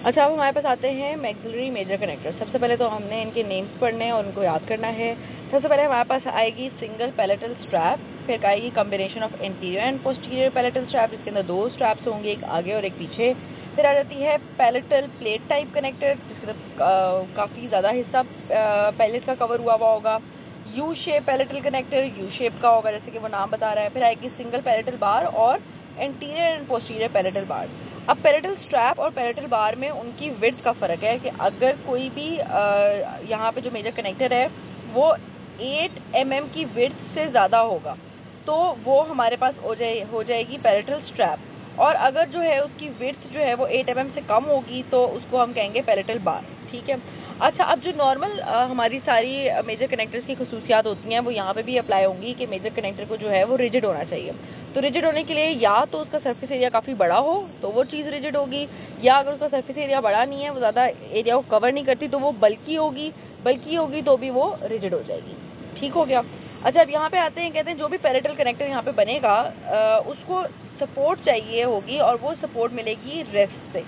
अच्छा, अब हमारे पास आते हैं मैक्सिलरी मेजर कनेक्टर। सबसे पहले तो हमने इनके नेम्स पढ़ने हैं और उनको याद करना है। सबसे पहले हमारे पास आएगी सिंगल पैलेटल स्ट्रैप, फिर आएगी combination of interior and posterior palatal strap, जिसके अंदर 2 स्ट्रैप्स होंगे, एक आगे और एक पीछे। फिर आ जाती है पैलेटल प्लेट टाइप कनेक्टर, जिसके अंदर काफ़ी ज़्यादा हिस्सा पैलेट का कवर हुआ होगा। U shape palatal connector U shape का होगा, जैसे कि वो नाम बता रहा है। फिर आएगी सिंगल पैलेटल बार और इंटीरियर एंड पोस्टीरियर पैलेटल बार। अब पैलेटल स्ट्रैप और पैलेटल बार में उनकी विड्थ का फ़र्क है कि अगर कोई भी यहाँ पे जो मेजर कनेक्टर है वो 8 mm की विड्थ से ज़्यादा होगा तो वो हमारे पास हो जाएगी पैलेटल स्ट्रैप, और अगर जो है उसकी विड्थ जो है वो 8 mm से कम होगी तो उसको हम कहेंगे पैलेटल बार। ठीक है। अच्छा, अब जो नॉर्मल हमारी सारी मेजर कनेक्टर्स की खसूसियात होती हैं वो यहाँ पे भी अप्लाई होंगी कि मेजर कनेक्टर को जो है वो रिजिड होना चाहिए। तो रिजिड होने के लिए या तो उसका सरफेस एरिया काफ़ी बड़ा हो तो वो चीज़ रिजिड होगी, या अगर उसका सरफेस एरिया बड़ा नहीं है, वो ज़्यादा एरिया को कवर नहीं करती, तो वो बल्की होगी तो भी वो रिजिड हो जाएगी। ठीक हो गया। अच्छा, अब यहाँ पे आते हैं, कहते हैं जो भी पैरेटल कनेक्टर यहाँ पे बनेगा उसको सपोर्ट चाहिए होगी और वो सपोर्ट मिलेगी रेस्ट से।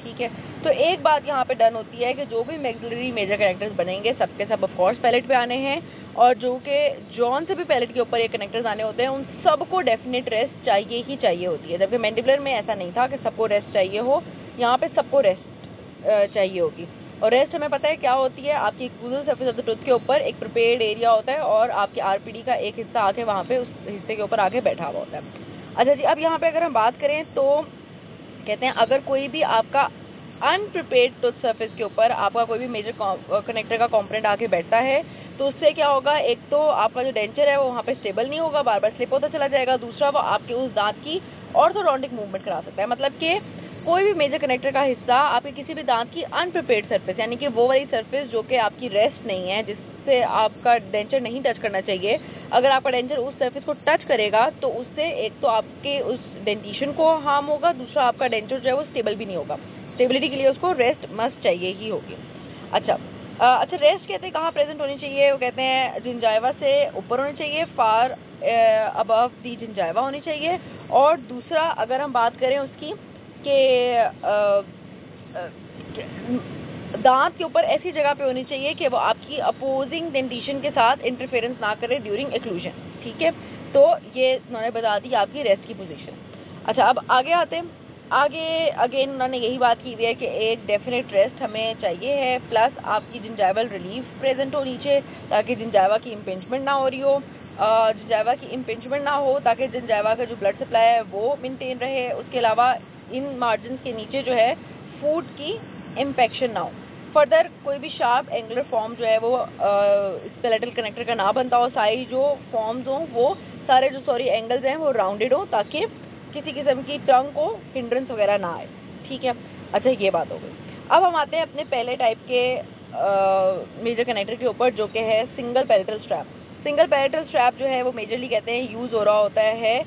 ठीक है। तो एक बात यहाँ पे डन होती है कि जो भी मैक्सिलरी मेजर कनेक्टर्स बनेंगे सबके सब ऑफ कोर्स पैलेट पे आने हैं, और जो कि जॉन से भी पैलेट के ऊपर ये कनेक्टर्स आने होते हैं उन सबको डेफिनेट रेस्ट चाहिए ही चाहिए होती है, जबकि मैंडिबुलर में ऐसा नहीं था कि सबको रेस्ट चाहिए हो। यहाँ पे सबको रेस्ट चाहिए होगी। और रेस्ट हमें पता है क्या होती है, आपकी exclusive surface of the tooth के ऊपर एक प्रिपेयर्ड एरिया होता है और आपके आरपीडी का एक हिस्सा आके वहाँ पे उस हिस्से के ऊपर आके बैठा हुआ होता है। अच्छा जी, अब यहाँ पे अगर हम बात करें तो कहते हैं अगर कोई भी आपका अनप्रिपेयर्ड टूथ सरफेस के ऊपर आपका कोई भी मेजर कनेक्टर का कंपोनेंट आके बैठता है तो उससे क्या होगा, एक तो आपका जो डेंचर है वो वहाँ पे स्टेबल नहीं होगा, बार बार स्लिप होता चला जाएगा। दूसरा, वो आपके उस दांत की ऑर्थोडोंटिक मूवमेंट करा सकता है। मतलब कि कोई भी मेजर कनेक्टर का हिस्सा आपके किसी भी दांत की अनप्रिपेयर्ड सरफेस, यानी कि वो वाली सरफेस जो कि आपकी रेस्ट नहीं है, जिससे आपका डेंचर नहीं टच करना चाहिए, अगर आपका डेंचर उस सरफेस को टच करेगा तो उससे एक तो आपके उस डेंटिशन को हार्म होगा, दूसरा आपका डेंचर जो है वो स्टेबल भी नहीं होगा। स्टेबिलिटी के लिए उसको रेस्ट मस्ट चाहिए ही होगी। अच्छा, रेस्ट कहते हैं कहाँ प्रेजेंट होनी चाहिए, वो कहते हैं जिंजाइवा से ऊपर होनी चाहिए, फार अबव दी जिंजाइवा होनी चाहिए। और दूसरा, अगर हम बात करें उसकी कि दांत के ऊपर ऐसी जगह पे होनी चाहिए कि वो आपकी अपोजिंग डेंटिशन के साथ इंटरफेरेंस ना करे ड्यूरिंग एक्लूजन। ठीक है। तो ये उन्होंने बता दी आपकी रेस्ट की पोजीशन। अच्छा, अब आगे आते हैं। आगे अगेन उन्होंने यही बात की हुई है कि एक डेफिनेट रेस्ट हमें चाहिए है, प्लस आपकी जिंजाइवल रिलीफ प्रेजेंट हो नीचे ताकि जिंजाइवा की इम्पिंजमेंट ना हो रही हो, जिंजाइवा की इम्पिंजमेंट ना हो ताकि जिंजाइवा का जो ब्लड सप्लाई है वो मेंटेन रहे। उसके अलावा इन मार्जिन के नीचे जो है फूड की इम्पेक्शन ना हो। फर्दर कोई भी शार्प एंगुलर फॉर्म जो है वो इस पैलेटल कनेक्टर का ना बनता हो, सारी जो फॉर्म्स हों वो सारे जो एंगल्स हैं वो राउंडेड हो ताकि किसी किस्म की टंग को हिंड्रेंस वगैरह ना आए। ठीक है। अच्छा, ये बात हो गई। अब हम आते हैं अपने पहले टाइप के मेजर कनेक्टर के ऊपर, जो कि है single palatal strap. Single palatal strap जो है वो मेजरली कहते हैं यूज़ हो रहा होता है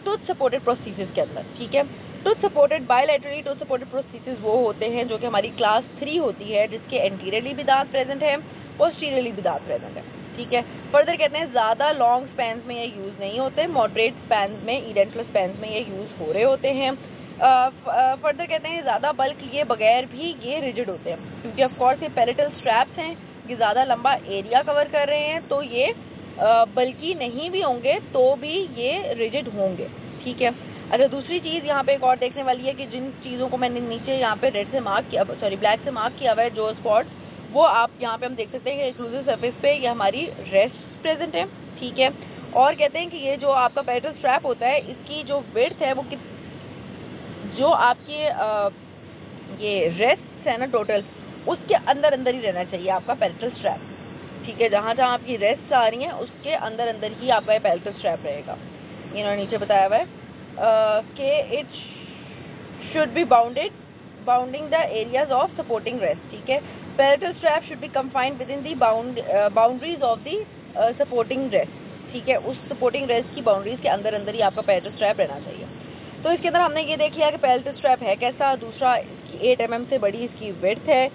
टूथ सपोर्टेड प्रोस्थेसिस के अंदर। ठीक है। Tooth supported bilaterally tooth supported prosthesis वो होते हैं जो कि हमारी क्लास 3 होती है, जिसके एंटीरियरली भी दांत प्रेजेंट है, पोस्टीरियरली भी दांत प्रेजेंट है। ठीक है। फर्दर कहते हैं ज़्यादा लॉन्ग स्पैन्स में ये यूज़ नहीं होते, मॉडरेट स्पैन्स में, इडेंटल स्पैन्स में ये यूज़ हो रहे होते हैं। फर्दर कहते हैं ज़्यादा बल्क लिए बगैर भी ये रिजिड होते हैं, क्योंकि ऑफ कोर्स ये पैलेटल स्ट्रैप्स हैं, ये ज़्यादा लंबा एरिया कवर कर रहे हैं, तो ये बल्कि नहीं भी होंगे तो भी ये रिजिड होंगे। ठीक है। अच्छा, दूसरी चीज़ यहाँ पे एक और देखने वाली है कि जिन चीज़ों को मैंने नीचे यहाँ पे रेड से मार्क किया, ब्लैक से मार्क किया हुआ है जो स्पॉट्स, वो आप यहाँ पे हम देख सकते हैं कि एक्सक्लूसिव सरफेस पे ये हमारी रेस्ट प्रेजेंट है। ठीक है। और कहते हैं कि ये जो आपका पैलेटल स्ट्रैप होता है इसकी जो विड्थ है वो जो आपके ये रेस्ट है ना टोटल, उसके अंदर अंदर ही रहना चाहिए आपका पैलेटल स्ट्रैप। ठीक है। जहाँ जहाँ आपकी रेस्ट आ रही हैं उसके अंदर अंदर ही आपका पैलेटल स्ट्रैप रहेगा। इन्होंने नीचे बताया हुआ है कि it should B bounding the areas of supporting rest. ठीक है। Palatal strap should be confined with in the boundaries of the supporting rest. ठीक है। उस सपोर्टिंग रेस्ट की बाउंड्रीज के अंदर अंदर ही आपका पैलेटल स्ट्रैप रहना चाहिए। तो इसके अंदर हमने ये देख लिया कि पैलेटल स्ट्रैप है कैसा। दूसरा, इसकी 8 mm से बड़ी इसकी विड्थ है,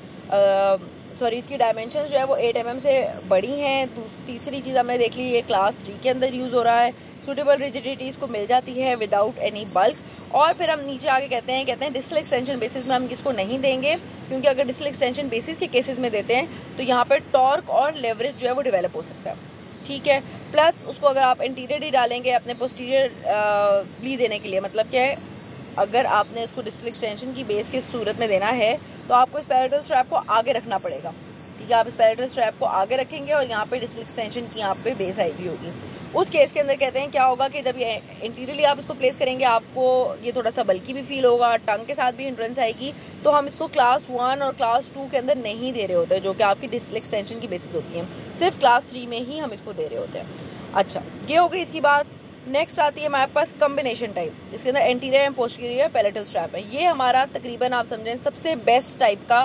इसकी डायमेंशन जो है वो 8 mm से बड़ी हैं। तीसरी चीज़ हमने देख ली, ये क्लास 3 के अंदर यूज़ हो रहा है। सूटेबल रिजिडिटी इसको मिल जाती है विदाउट एनी बल्क। और फिर हम नीचे आगे कहते हैं डिस्टल एक्सटेंशन बेसिस में हम इसको नहीं देंगे, क्योंकि अगर डिस्टल एक्सटेंशन बेसिस के केसेस में देते हैं तो यहाँ पर टॉर्क और लेवरेज जो है वो डेवलप हो सकता है, ठीक है। प्लस उसको अगर आप इंटीरियर डालेंगे अपने पोस्टीरियर देने के लिए, मतलब क्या है, अगर आपने इसको डिस्टल एक्सटेंशन की बेस की सूरत में देना है तो आपको इस पैरेटल स्ट्रैप को आगे रखना पड़ेगा, ठीक है। आप इस पैरेटल स्ट्रैप को आगे रखेंगे और यहाँ पे डिस्टल एक्सटेंशन की यहाँ पे बेस आएगी होगी। उस केस के अंदर कहते हैं क्या होगा कि जब ये इंटीरियरली आप इसको प्लेस करेंगे आपको ये थोड़ा सा बल्कि भी फील होगा, टंग के साथ भी हिंड्रेंस आएगी, तो हम इसको क्लास 1 और क्लास 2 के अंदर नहीं दे रहे होते हैं, जो कि आपकी डिस्टल एक्सटेंशन की बेसिस होती है। सिर्फ क्लास 3 में ही हम इसको दे रहे होते हैं। अच्छा, ये हो गई इसकी बात। नेक्स्ट आती है हमारे पास कॉम्बिनेशन टाइप, जिसके अंदर anterior and posterior palatal strap है। ये हमारा तकरीबन आप समझें सबसे बेस्ट टाइप का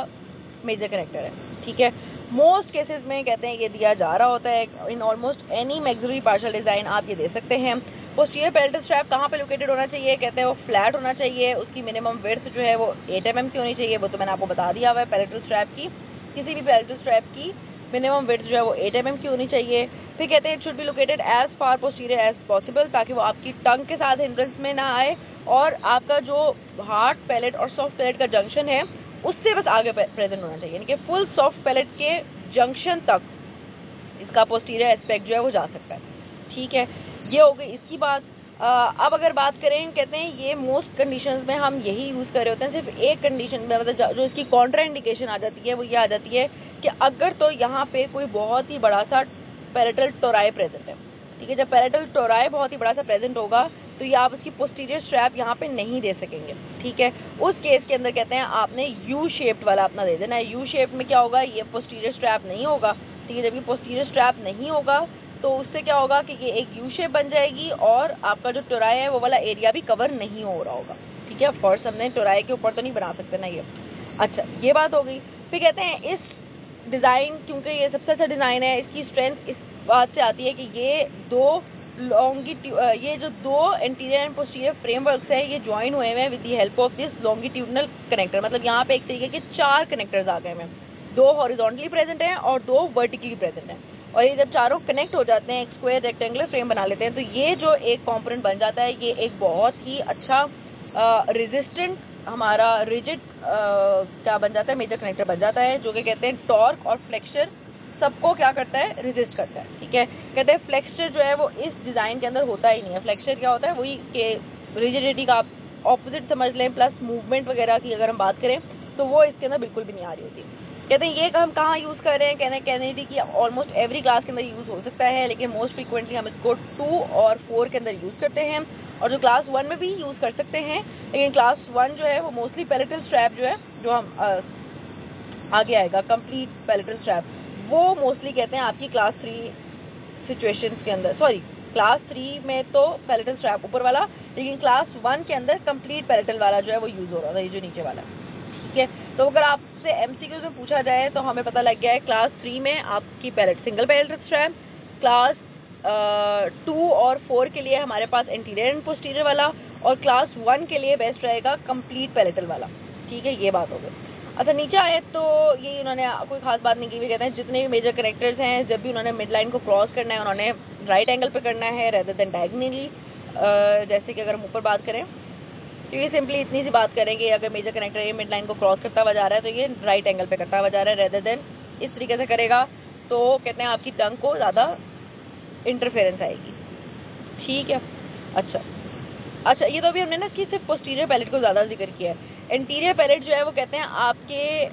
मेजर कनेक्टर है, ठीक है। मोस्ट केसेस में कहते हैं ये दिया जा रहा होता है। In almost any maxillary partial design आप ये दे सकते हैं। पोस्टीरियर पैलेटल स्ट्रैप कहाँ पे लोकेटेड होना चाहिए, कहते हैं वो फ्लैट होना चाहिए। उसकी मिनिमम विड्थ जो है वो 8 mm की होनी चाहिए, वो तो मैंने आपको बता दिया हुआ है। पैलेटल स्ट्रैप की, किसी भी पैलेटल स्ट्रैप की मिनिमम विड्थ जो है वो 8 mm की होनी चाहिए। फिर कहते हैं it should be located as far posterior as possible, ताकि वो आपकी टंग के साथ हिंड्रेंस में ना आए और आपका जो हार्ड पैलेट और सॉफ्ट पैलेट का जंक्शन है उससे बस आगे प्रेजेंट होना चाहिए, यानी कि फुल सॉफ्ट पैलेट के जंक्शन तक इसका पोस्टीरियर एस्पेक्ट जो है वो जा सकता है, ठीक है। ये हो गई इसकी बात। अब अगर बात करें, कहते हैं ये मोस्ट कंडीशंस में हम यही यूज़ कर रहे होते हैं। सिर्फ एक कंडीशन में, मतलब जो इसकी कॉन्ट्रा इंडिकेशन आ जाती है वो ये आ जाती है कि अगर तो यहाँ पे कोई बहुत ही बड़ा सा पैरेटल टोराई प्रेजेंट है, ठीक है। जब पैरेटल टोराई बहुत ही बड़ा सा प्रेजेंट होगा तो ये आप इसकी पोस्टीरियर स्ट्रैप यहाँ पे नहीं दे सकेंगे, ठीक है। उस केस के अंदर कहते हैं आपने यू शेप्ड वाला अपना दे देना है। यू शेप में क्या होगा, ये पोस्टीरियर स्ट्रैप नहीं होगा, ठीक है। जब ये पोस्टीरियर स्ट्रैप नहीं होगा तो उससे क्या होगा कि ये एक यू शेप बन जाएगी और आपका जो टोराई है वो वाला एरिया भी कवर नहीं हो रहा होगा, ठीक है। ऑफकोर्स हमने टोराई के ऊपर तो नहीं बना सकते ना ये। अच्छा, ये बात हो गई। फिर कहते हैं इस डिज़ाइन, क्योंकि ये सबसे अच्छा डिज़ाइन है, इसकी स्ट्रेंथ इस बात से आती है कि ये ये जो दो एंटीरियर एंड पोस्टीरियर फ्रेमवर्क्स है ये ज्वाइन हुए हुए हैं with the help of this longitudinal connector. मतलब यहाँ पे एक तरीके के 4 कनेक्टर्स आ गए हैं, 2 हॉरिजॉन्टली प्रेजेंट हैं और 2 वर्टिकली प्रेजेंट हैं। और ये जब चारों कनेक्ट हो जाते हैं एक स्क्वायर रेक्टेंगुलर फ्रेम बना लेते हैं, तो ये जो एक कंपोनेंट बन जाता है ये एक बहुत ही अच्छा रेजिस्टेंट हमारा रिजिड क्या बन जाता है, मेजर कनेक्टर बन जाता है, जो कि कहते हैं टॉर्क और फ्लेक्चर सबको क्या करता है, रेजिस्ट करता है, ठीक है। कहते हैं फ्लेक्चर जो है वो इस डिज़ाइन के अंदर होता ही नहीं है। फ्लेक्चर क्या होता है, वही कि रिजिडिटी का आप ऑपोजिट समझ लें, प्लस मूवमेंट वगैरह की अगर हम बात करें तो वो इसके अंदर बिल्कुल भी नहीं आ रही होती। कहते हैं ये हम कहाँ यूज़ कर रहे हैं, कहते हैं कैनेडी की ऑलमोस्ट एवरी क्लास के अंदर यूज़ हो सकता है, लेकिन मोस्ट फ्रीक्वेंटली हम इसको 2 और 4 के अंदर यूज़ करते हैं, और जो क्लास 1 में भी यूज़ कर सकते हैं। लेकिन क्लास 1 जो है वो मोस्टली पैलेटल स्ट्रैप जो है, जो हम आगे आएगा कंप्लीट पैलेटल स्ट्रैप, वो मोस्टली कहते हैं आपकी क्लास 3 सिचुएशंस के अंदर, सॉरी क्लास 3 में तो पैलेटल स्ट्रैप ऊपर वाला, लेकिन क्लास 1 के अंदर कंप्लीट पैलेटल वाला जो है वो यूज़ हो रहा था, ये जो नीचे वाला, ठीक है। तो अगर आपसे एमसीक्यूज़ में पूछा जाए तो हमें पता लग गया है क्लास 3 में आपकी सिंगल पैलेटल स्ट्रैप, क्लास 2 और 4 के लिए हमारे पास एंटीरियर एंड पोस्टीरियर वाला, और क्लास 1 के लिए बेस्ट रहेगा कंप्लीट पैलेटल वाला, ठीक है। ये बात हो गई। अच्छा, नीचे आए तो ये उन्होंने कोई खास बात नहीं की हुई। कहते हैं जितने भी मेजर कनेक्टर्स हैं, जब भी उन्होंने मिड लाइन को क्रॉस करना है उन्होंने राइट एंगल पे करना है रेदर देन डायगोनली। जैसे कि अगर हम ऊपर बात करें तो ये सिंपली इतनी सी बात करें कि अगर मेजर कनेक्टर ये मिड लाइन को क्रॉस करता हुआ जा रहा है तो ये राइट एंगल पे करता हुआ जा रहा है, रेदर देन इस तरीके से करेगा तो कहते हैं आपकी टंग को ज़्यादा इंटरफेरेंस आएगी, ठीक है। अच्छा, ये तो अभी हमने ना कि सिर्फ पोस्टीरियर पैलेट को ज़्यादा जिक्र किया है। इंटीरियर पैलेट जो है वो कहते हैं आपके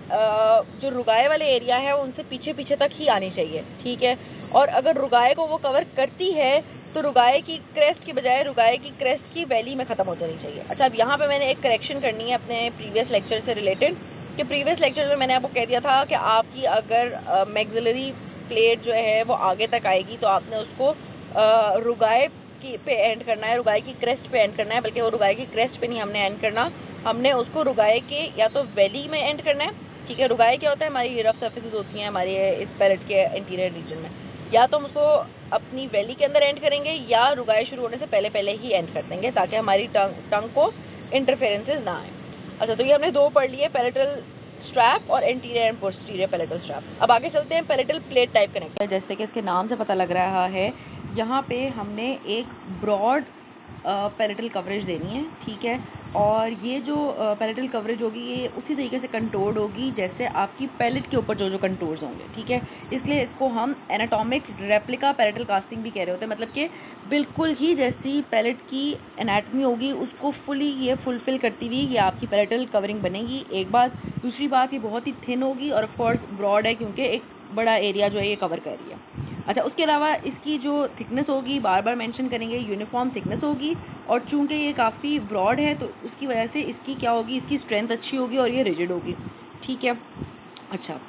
जो रुगाए वाले एरिया है उनसे पीछे पीछे तक ही आनी चाहिए, ठीक है। और अगर रुगाए को वो कवर करती है तो रुगाए की क्रेस्ट की बजाय रुगाए की क्रेस्ट की वैली में ख़त्म हो जानी चाहिए। अच्छा, अब यहाँ पे मैंने एक करेक्शन करनी है अपने प्रीवियस लेक्चर से रिलेटेड, कि प्रीवियस लेक्चर में मैंने आपको कह दिया था कि आपकी अगर मैक्सिलरी प्लेट जो है वो आगे तक आएगी तो आपने उसको रुगाए की पे एंड करना है, रुगाई की क्रेस्ट पे एंड करना है, बल्कि वो रुगाई की क्रेस्ट पे नहीं हमने एंड करना, हमने उसको रुगाई के या तो वैली में एंड करना है, ठीक है। रुगाई क्या होता है, हमारी रफ सर्फेसेस होती हैं हमारी इस पैलेट के इंटीरियर रीजन में, या तो हम उसको अपनी वैली के अंदर एंड करेंगे या रुगाई शुरू होने से पहले ही एंड कर देंगे ताकि हमारी टंग को इंटरफेरेंसेज ना आए। अच्छा, तो ये हमने 2 पढ़ लिए, पैलेटल स्ट्रैप और anterior and posterior palatal strap. अब आगे चलते हैं पैलेटल प्लेट टाइप कनेक्टर। जैसे कि इसके नाम से पता लग रहा है यहाँ पे हमने एक ब्रॉड पैलेटल कवरेज देनी है, ठीक है। और ये जो पैलेटल कवरेज होगी ये उसी तरीके से कंटूर्ड होगी जैसे आपकी पैलेट के ऊपर जो कंटूर्स होंगे, ठीक है। इसलिए इसको हम एनाटॉमिक रेप्लिका पैलेटल कास्टिंग भी कह रहे होते हैं, मतलब कि बिल्कुल ही जैसी पैलेट की एनाटमी होगी उसको फुली ये फुलफिल करती हुई ये आपकी पैलेटल कवरिंग बनेगी, एक बात। दूसरी बात, ये बहुत ही थिन होगी और ऑफकोर्स ब्रॉड है क्योंकि एक बड़ा एरिया जो है ये कवर कर रही है। अच्छा, उसके अलावा इसकी जो थिकनेस होगी, बार बार मेंशन करेंगे, यूनिफॉर्म थिकनेस होगी। और चूंकि ये काफ़ी ब्रॉड है तो उसकी वजह से इसकी क्या होगी, इसकी स्ट्रेंथ अच्छी होगी और ये रिजिड होगी, ठीक है। अच्छा,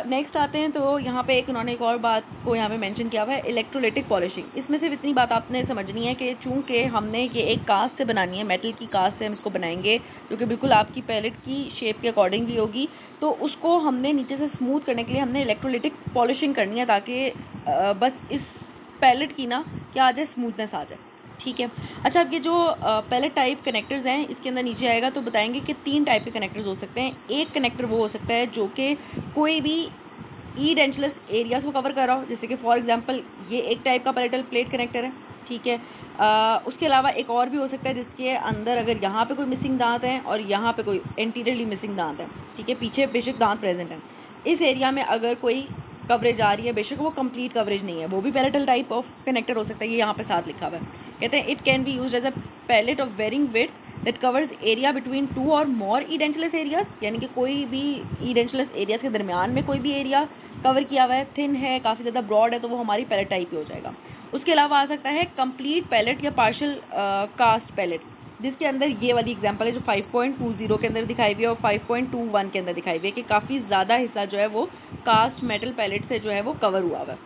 नेक्स्ट आते हैं तो यहाँ पे उन्होंने एक और बात को यहाँ पे मेंशन किया हुआ है, इलेक्ट्रोलिटिक पॉलिशिंग। इसमें सिर्फ इतनी बात आपने समझनी है कि चूंकि हमने ये एक कास्ट से बनानी है, मेटल की कास्ट से हम इसको बनाएंगे जो कि बिल्कुल आपकी पैलेट की शेप के अकॉर्डिंग भी होगी, तो उसको हमने नीचे से स्मूथ करने के लिए हमने इलेक्ट्रोलिटिक पॉलिशिंग करनी है ताकि बस इस पैलेट की ना क्या आ जाए, स्मूथनेस आ जाए, ठीक है। अच्छा, अब ये जो पैलेट टाइप कनेक्टर्स हैं इसके अंदर नीचे आएगा तो बताएंगे कि 3 टाइप के कनेक्टर्स हो सकते हैं। एक कनेक्टर वो हो सकता है जो कि कोई भी ई डेंचलेस एरियाज को कवर कर रहा हो, जैसे कि फॉर एग्जांपल ये एक टाइप का पैलेटल प्लेट कनेक्टर है, ठीक है। उसके अलावा एक और भी हो सकता है जिसके अंदर अगर यहाँ पे कोई मिसिंग दांत है और यहाँ पे कोई एंटीरियरली मिसिंग दांत है, ठीक है, पीछे बेशक दांत प्रेजेंट है, इस एरिया में अगर कोई कवरेज आ रही है, बेशक वो कंप्लीट कवरेज नहीं है, वो भी पैलेटल टाइप ऑफ कनेक्टर हो सकता है। ये यहाँ पे साथ लिखा हुआ है, कहते हैं it can be used as a palate of varying width that covers area between 2 और मोर ईडेंचुलस एरियाज, यानी कि कोई भी ईडेंचुलस एरियाज के दरमियान में कोई भी एरिया कवर किया हुआ है, थिन है, काफ़ी ज़्यादा ब्रॉड है, तो वो हमारी पैलेट टाइप ही हो जाएगा। उसके अलावा आ सकता है कंप्लीट पैलेट या पार्शियल कास्ट पैलेट, जिसके अंदर ये वाली एग्जांपल है जो 5.20 के अंदर दिखाई हुई है और 5.21 के अंदर दिखाई हुई है कि काफ़ी ज़्यादा हिस्सा जो है वो कास्ट मेटल पैलेट से जो है वो कवर हुआ हुआ है,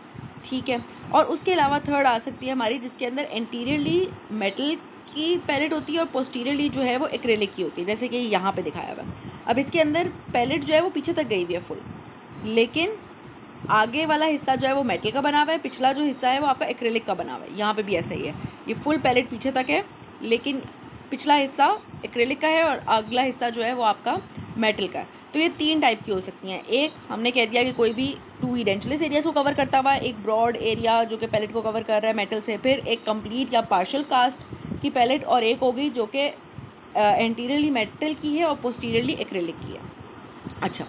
ठीक है। और उसके अलावा थर्ड आ सकती है हमारी जिसके अंदर एंटीरियरली मेटल की पैलेट होती है और पोस्टीरियरली जो है वो एक्रेलिक की होती है, जैसे कि यहाँ पे दिखाया हुआ है। अब इसके अंदर पैलेट जो है वो पीछे तक गई हुई है फुल, लेकिन आगे वाला हिस्सा जो है वो मेटल का बना हुआ है, पिछला जो हिस्सा है वो आपका एक्रेलिक का बना हुआ है। यहाँ पे भी ऐसा ही है, ये फुल पैलेट पीछे तक है लेकिन पिछला हिस्सा एक्रेलिक का है और अगला हिस्सा जो है वो आपका मेटल का है। तो ये 3 टाइप की हो सकती हैं। एक हमने कह दिया कि कोई भी 2 ईडेंचुलस एरियाज को कवर करता हुआ, एक ब्रॉड एरिया जो कि पैलेट को कवर कर रहा है मेटल से, फिर एक कंप्लीट या पार्शियल कास्ट की पैलेट, और एक होगी जो कि एंटीरियरली मेटल की है और पोस्टीरियरली एक्रेलिक की है। अच्छा,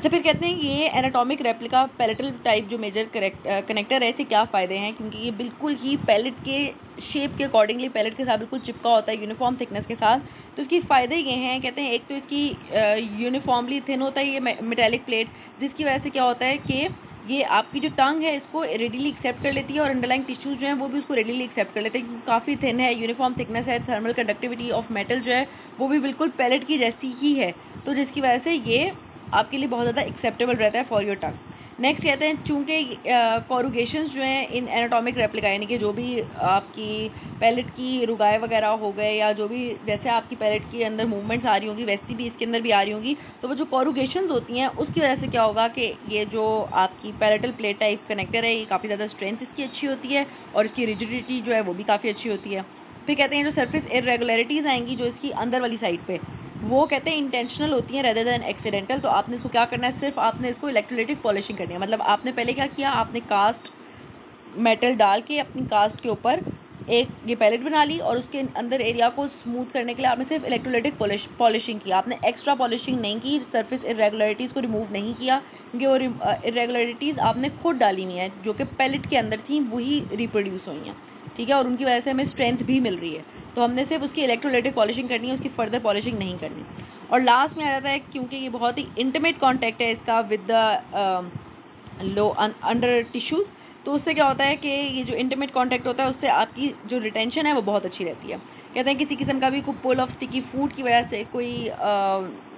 फिर कहते हैं ये एनाटॉमिक रेप्लिका पैलेटल टाइप जो मेजर कनेक्टर है, इससे क्या फ़ायदे हैं, क्योंकि ये बिल्कुल ही पैलेट के शेप के अकॉर्डिंगली पैलेट के साथ बिल्कुल चिपका होता है यूनिफॉर्म थिकनेस के साथ। तो इसके फ़ायदे ये हैं, कहते हैं एक तो इसकी यूनिफॉर्मली थिन होता है ये मेटेलिक प्लेट, जिसकी वजह से क्या होता है कि ये आपकी जो टंग है इसको रेडीली एक्सेप्ट कर लेती है और अंडरलाइंग टिश्यूज जो हैं वो भी उसको रेडीली एक्सेप्ट कर लेते हैं क्योंकि काफ़ी थिन है, यूनिफॉर्म थिकनेस है, थर्मल कंडक्टिविटी ऑफ मेटल जो है वो भी बिल्कुल पैलेट की जैसी ही है, तो जिसकी वजह से ये आपके लिए बहुत ज़्यादा एक्सेप्टेबल रहता है फॉर योर टंग। नेक्स्ट कहते हैं चूँकि कोरुगेशंस जो हैं इन एनाटॉमिक रेप्लिका, यानी कि जो भी आपकी पैलेट की रुगाए वगैरह हो गए या जो भी जैसे आपकी पैलेट के अंदर मूवमेंट्स आ रही होंगी वैसी भी इसके अंदर भी आ रही होंगी, तो वो जो कोरुगेशंस होती हैं उसकी वजह से क्या होगा कि ये जो आपकी पैलेटल प्लेट टाइप कनेक्टर है ये काफ़ी ज़्यादा स्ट्रेंथ इसकी अच्छी होती है और इसकी रिजिडिटी जो है वो भी काफ़ी अच्छी होती है। फिर कहते हैं जो सरफेस इरेगुलरिटीज़ आएंगी जो इसकी अंदर वाली साइड पे, वो कहते हैं इंटेंशनल होती हैं रेदर देन एक्सीडेंटल। तो आपने इसको क्या करना है, सिर्फ आपने इसको इलेक्ट्रोलाइटिक पॉलिशिंग करनी है। मतलब आपने पहले क्या किया, आपने कास्ट मेटल डाल के अपनी कास्ट के ऊपर एक ये पैलेट बना ली और उसके अंदर एरिया को स्मूथ करने के लिए आपने सिर्फ इलेक्ट्रोलाइटिक पॉलिशिंग की, आपने एक्स्ट्रा पॉलिशिंग नहीं की, सरफेस इरेगुलरिटीज़ को रिमूव नहीं किया क्योंकि वो इरेगुलरिटीज़ आपने खुद डाली हुई हैं जो कि पैलेट के अंदर थी, वही रिप्रोड्यूस हुई हैं, ठीक है, और उनकी वजह से हमें स्ट्रेंथ भी मिल रही है। तो हमने सिर्फ उसकी इलेक्ट्रोलाइटिक पॉलिशिंग करनी है, उसकी फर्दर पॉलिशिंग नहीं करनी। और लास्ट में आ जाता है क्योंकि ये बहुत ही इंटीमेट कॉन्टैक्ट है इसका with the low under tissues, तो उससे क्या होता है कि ये जो इंटीमेट कॉन्टैक्ट होता है उससे आपकी जो रिटेंशन है वो बहुत अच्छी रहती है। कहते हैं किसी किस्म का भी कोई पुल ऑफ स्टिकी फूड की वजह से कोई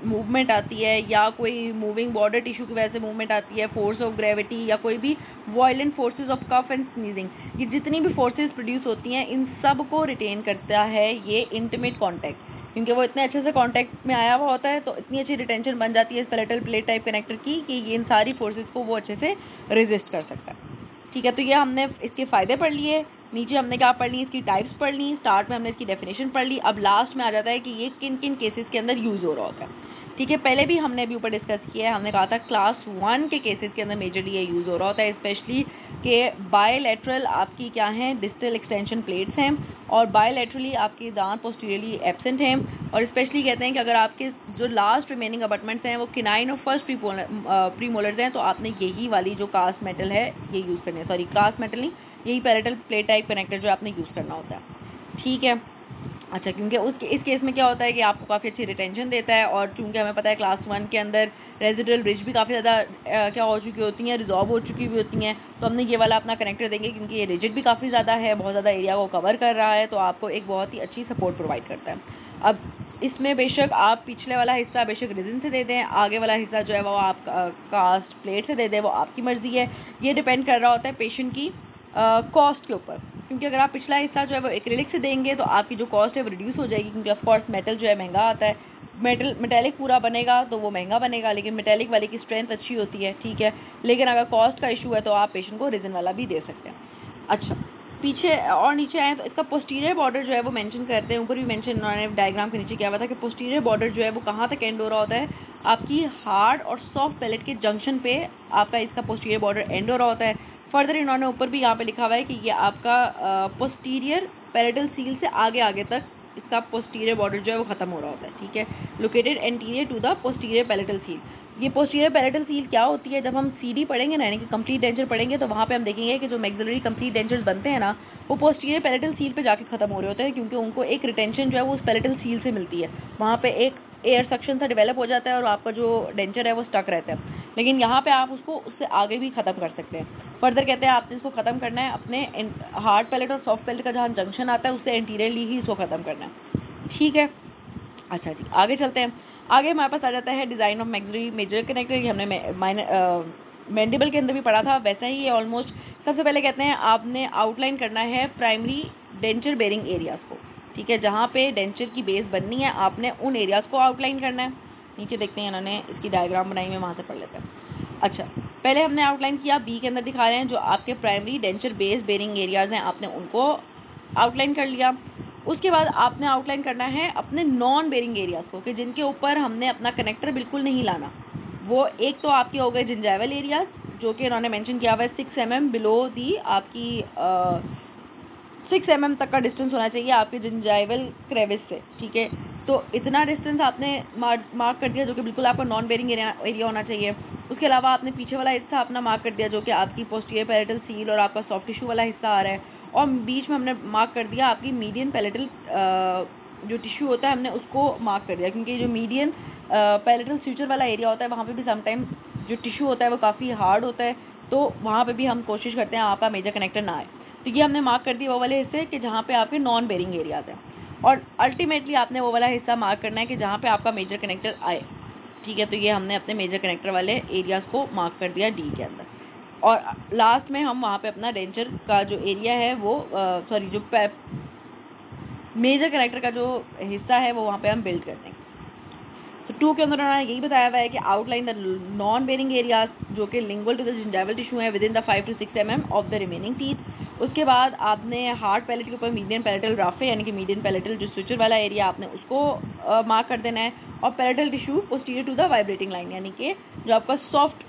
मूवमेंट आती है या कोई मूविंग बॉर्डर टिश्यू की वजह से मूवमेंट आती है, फोर्स ऑफ ग्रेविटी या कोई भी violent forces of cough and sneezing, ये जितनी भी फोर्सेस प्रोड्यूस होती हैं इन सब को रिटेन करता है ये इंटीमेट कॉन्टैक्ट, क्योंकि वो इतने अच्छे से कॉन्टैक्ट में आया हुआ होता है तो इतनी अच्छी रिटेंशन बन जाती है इस पैलेटल प्लेट टाइप कनेक्टर की कि ये इन सारी फोर्सेस को वो अच्छे से रेजिस्ट कर सकता है, ठीक है। तो ये हमने इसके फ़ायदे पढ़ लिए, नीचे हमने क्या पढ़ ली, इसकी टाइप्स पढ़ ली, स्टार्ट में हमने इसकी डेफिनेशन पढ़ ली। अब लास्ट में आ जाता है कि ये किन किन केसेस के अंदर यूज़ हो रहा होता है, ठीक है। पहले भी हमने अभी ऊपर डिस्कस किया है, हमने कहा था क्लास 1 के केसेस के अंदर मेजरली ये यूज़ हो रहा होता है, स्पेशली कि बायलैटरल आपकी क्या हैं, डिस्टल एक्सटेंशन प्लेट्स हैं, और बायलैटरली आपके दांत पोस्टीरियरली एब्सेंट हैं, और स्पेशली कहते हैं कि अगर आपके जो लास्ट रिमेनिंग अबटमेंट्स हैं वो किनाइन और फर्स्ट प्रीमोलर्स हैं, तो आपने यही वाली जो कास्ट मेटल है ये यूज़ करनी है, सॉरी कास्ट मेटल नहीं, यही पैरेटल प्लेट टाइप कनेक्टर जो आपने यूज़ करना होता है। ठीक है, अच्छा, क्योंकि इस केस में क्या होता है कि आपको काफ़ी अच्छी रिटेंशन देता है, और चूँकि हमें पता है क्लास 1 के अंदर रेजिडुअल रिज भी काफ़ी ज़्यादा क्या हो चुकी होती हैं, रिजॉल्व हो चुकी भी होती हैं, तो हमने ये वाला अपना कनेक्टर देंगे क्योंकि ये रिजिड भी काफ़ी ज़्यादा है, बहुत ज़्यादा एरिया को कवर कर रहा है, तो आपको एक बहुत ही अच्छी सपोर्ट प्रोवाइड करता है। अब इसमें बेशक आप पिछले वाला हिस्सा बेशक रेजिन से दे दें, आगे वाला हिस्सा जो है वो आप कास्ट प्लेट से दे दें, वो आपकी मर्ज़ी है। ये डिपेंड कर रहा होता है पेशेंट की कॉस्ट के ऊपर, क्योंकि अगर आप पिछला हिस्सा जो है वो एक्रिलिक से देंगे तो आपकी जो कॉस्ट है वो रिड्यूस हो जाएगी, क्योंकि ऑफकोर्स मेटल जो है महंगा आता है, मेटेलिक पूरा बनेगा तो वो महंगा बनेगा, लेकिन मेटेलिक वाले की स्ट्रेंथ अच्छी होती है। ठीक है, लेकिन अगर कॉस्ट का इशू है तो आप पेशेंट को रेजिन वाला भी दे सकते हैं। अच्छा, पीछे और नीचे आए तो इसका पोस्टीरियर बॉर्डर जो है वो मेंशन करते हैं, ऊपर भी मेंशन उन्होंने डायग्राम के नीचे किया हुआ था कि पोस्टीरियर बॉर्डर जो है वो कहाँ तक एंड हो रहा होता है, आपकी हार्ड और सॉफ्ट पैलेट के जंक्शन पे आपका इसका पोस्टीरियर बॉर्डर एंड हो रहा होता है। फर्दर इन्होंने ऊपर भी यहाँ पे लिखा हुआ है कि ये आपका पोस्टीरियर पैरेटल सील से आगे आगे तक इसका पोस्टीरियर बॉर्डर जो है वो खत्म हो रहा होता है। ठीक है, located anterior to the posterior palatal seal. ये पोस्टीरियर पैलेटल सील क्या होती है, जब हम सीडी पढ़ेंगे ना, यानी कि कंप्लीट डेंचर पढ़ेंगे, तो वहाँ पे हम देखेंगे कि जो मैक्सिलरी कंप्लीट डेंचर्स बनते हैं ना, वो पोस्टीरियर पैलेटल सील पे जाके खत्म हो रहे होते हैं, क्योंकि उनको एक रिटेंशन जो है वो उस पैलेटल सील से मिलती है, वहाँ पे एक एयर सक्शन सा डेवलप हो जाता है और आपका जो डेंचर है वो स्टक रहता है। लेकिन यहाँ पे आप उसको उससे आगे भी ख़त्म कर सकते हैं। फर्दर कहते हैं आपने इसको ख़त्म करना है अपने हार्ड पैलेट और सॉफ्ट पैलेट का जहाँ जंक्शन आता है उससे एंटीरियरली ही इसको ख़त्म करना है। ठीक है, अच्छा जी, आगे चलते हैं। आगे हमारे पास आ जाता है design of maxillary major connector. ये हमने मैंडिबल के अंदर भी पढ़ा था, वैसा ही है ऑलमोस्ट। सबसे पहले कहते हैं आपने आउटलाइन करना है प्राइमरी डेंचर बेरिंग एरियाज़ को। ठीक है, जहाँ पे डेंचर की बेस बननी है आपने उन एरियाज़ को आउटलाइन करना है। नीचे देखते हैं इन्होंने इसकी डायग्राम बनाई हुई, वहाँ से पढ़ लेते हैं। अच्छा, पहले हमने आउटलाइन किया, बी के अंदर दिखा रहे हैं जो आपके primary denture base bearing areas हैं, आपने उनको आउटलाइन कर लिया। उसके बाद आपने आउटलाइन करना है अपने नॉन बेरिंग एरियाज़ को, कि जिनके ऊपर हमने अपना कनेक्टर बिल्कुल नहीं लाना। वो एक तो आपके हो गए जिंजाइवल एरियाज़, जो कि इन्होंने मेंशन किया हुआ है 6 mm बिलो दी आपकी 6 mm तक का डिस्टेंस होना चाहिए आपके जिंजाइवल क्रेविस से। ठीक है, तो इतना डिस्टेंस आपने मार्क कर दिया जो कि बिल्कुल आपका नॉन बेरिंग एरिया होना चाहिए। उसके अलावा आपने पीछे वाला हिस्सा अपना मार्क कर दिया जो कि आपकी पोस्टीरियर पैलेटल सील और आपका सॉफ्ट टिश्यू वाला हिस्सा आ रहा है, और बीच में हमने मार्क कर दिया आपकी मीडियन पैलेटल जो टिश्यू होता है हमने उसको मार्क कर दिया, क्योंकि जो मीडियन पैलेटल फ्यूचर वाला एरिया होता है वहाँ पे भी समटाइम जो टिश्यू होता है वो काफ़ी हार्ड होता है, तो वहाँ पे भी हम कोशिश करते हैं आपका मेजर कनेक्टर ना आए। तो ये हमने मार्क कर दिया वो वाले हिस्से कि जहाँ पे आपके नॉन बेरिंग एरियाज़ हैं, और अल्टीमेटली आपने वो वाला हिस्सा मार्क करना है कि जहाँ पे आपका मेजर कनेक्टर आए। ठीक है, तो ये हमने अपने मेजर कनेक्टर वाले एरियाज़ को मार्क कर दिया डी के अंदर, और लास्ट में हम वहाँ पे अपना डेंचर का जो एरिया है वो सॉरी जो मेजर कनेक्टर का जो हिस्सा है वो वहाँ पे हम बिल्ड करते हैं। तो 2 के अंदर उन्होंने यही बताया हुआ है कि outline the non bearing areas जो कि lingual to the gingival tissue है within the 5 to 6 mm of the remaining teeth. उसके बाद आपने हार्ड पैलेट के ऊपर मीडियन पैलेटल राफे यानी कि मीडियन पैलेटल जो स्विचर वाला एरिया आपने उसको मार्क कर देना है, और palatal tissue posterior to the vibrating line यानी कि जो आपका सॉफ्ट